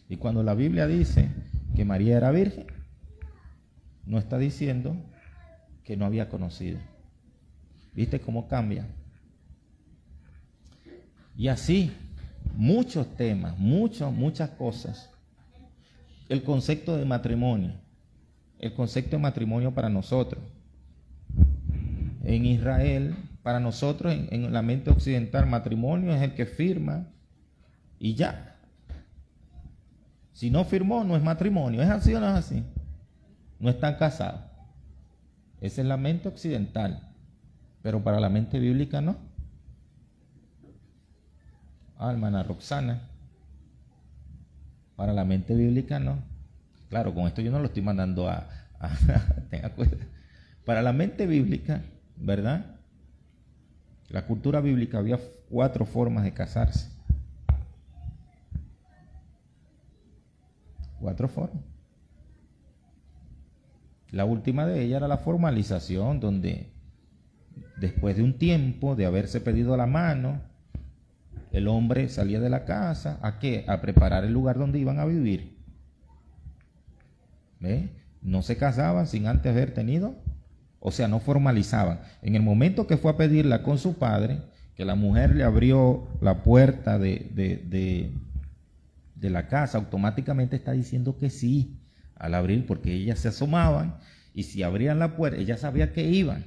Y cuando la Biblia dice que María era virgen, no está diciendo que no había conocido. ¿Viste cómo cambia? Y así, muchos temas, muchas cosas. El concepto de matrimonio. El concepto de matrimonio para nosotros. En Israel Para nosotros, en la mente occidental, matrimonio es el que firma y ya. Si no firmó, no es matrimonio. ¿Es así o no es así? No están casados. Esa es la mente occidental. Pero para la mente bíblica no. Hermana Roxana. Para la mente bíblica no. Claro, con esto yo no lo estoy mandando tenga cuenta. Para la mente bíblica, ¿verdad? La cultura bíblica había 4 formas de casarse. 4 formas. La última de ellas era la formalización, donde después de un tiempo de haberse pedido la mano, el hombre salía de la casa, ¿a qué? A preparar el lugar donde iban a vivir. ¿Ve? No se casaban sin antes haber tenido, o sea, no formalizaban. En el momento que fue a pedirla con su padre, que la mujer le abrió la puerta de la casa, automáticamente está diciendo que sí al abrir, porque ellas se asomaban y si abrían la puerta, ella sabía que iban.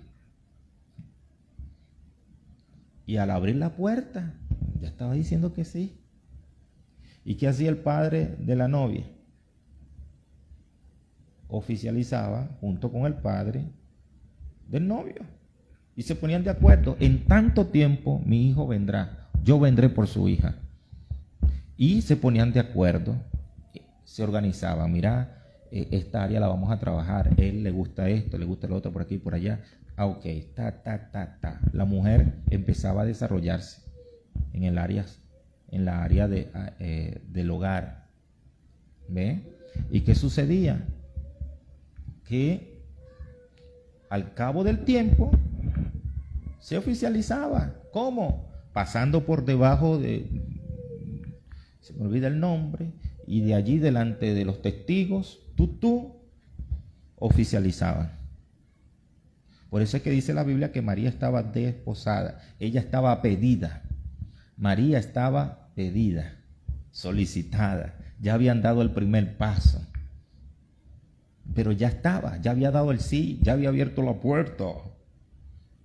Y al abrir la puerta, ya estaba diciendo que sí. ¿Y qué hacía el padre de la novia? Oficializaba junto con el padre del novio. Y se ponían de acuerdo. En tanto tiempo mi hijo vendrá. Yo vendré por su hija. Y se ponían de acuerdo. Se organizaban. Mira, esta área la vamos a trabajar. Él le gusta esto, le gusta lo otro, por aquí y por allá. Ok, La mujer empezaba a desarrollarse en la área del hogar. ¿Ve? ¿Y qué sucedía? Que al cabo del tiempo se oficializaba. ¿Cómo? Pasando por debajo se me olvida el nombre, y de allí delante de los testigos, oficializaban. Por eso es que dice la Biblia que María estaba desposada, ella estaba pedida. María estaba pedida, solicitada, ya habían dado el primer paso. Pero ya estaba, ya había dado el sí, ya había abierto la puerta,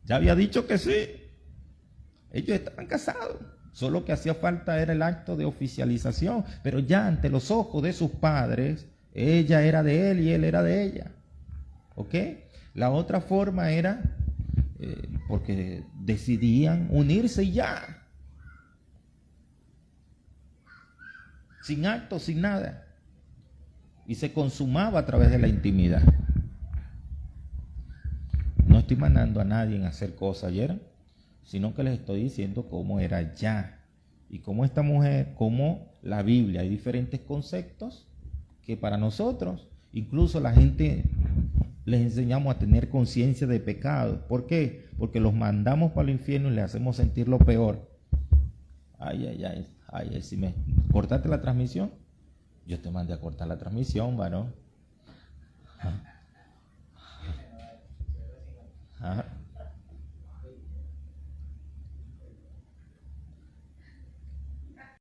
ya había dicho que sí. Ellos estaban casados, solo que hacía falta era el acto de oficialización, pero ya ante los ojos de sus padres, ella era de él y él era de ella. ¿Ok? La otra forma era porque decidían unirse y ya, sin acto, sin nada. Y se consumaba a través de la intimidad. No estoy mandando a nadie a hacer cosas ayer, sino que les estoy diciendo cómo era ya. Y cómo esta mujer, cómo la Biblia, hay diferentes conceptos que para nosotros, incluso la gente les enseñamos a tener conciencia de pecado. ¿Por qué? Porque los mandamos para el infierno y les hacemos sentir lo peor. Ay, si me cortaste la transmisión, yo te mandé a cortar la transmisión, varón.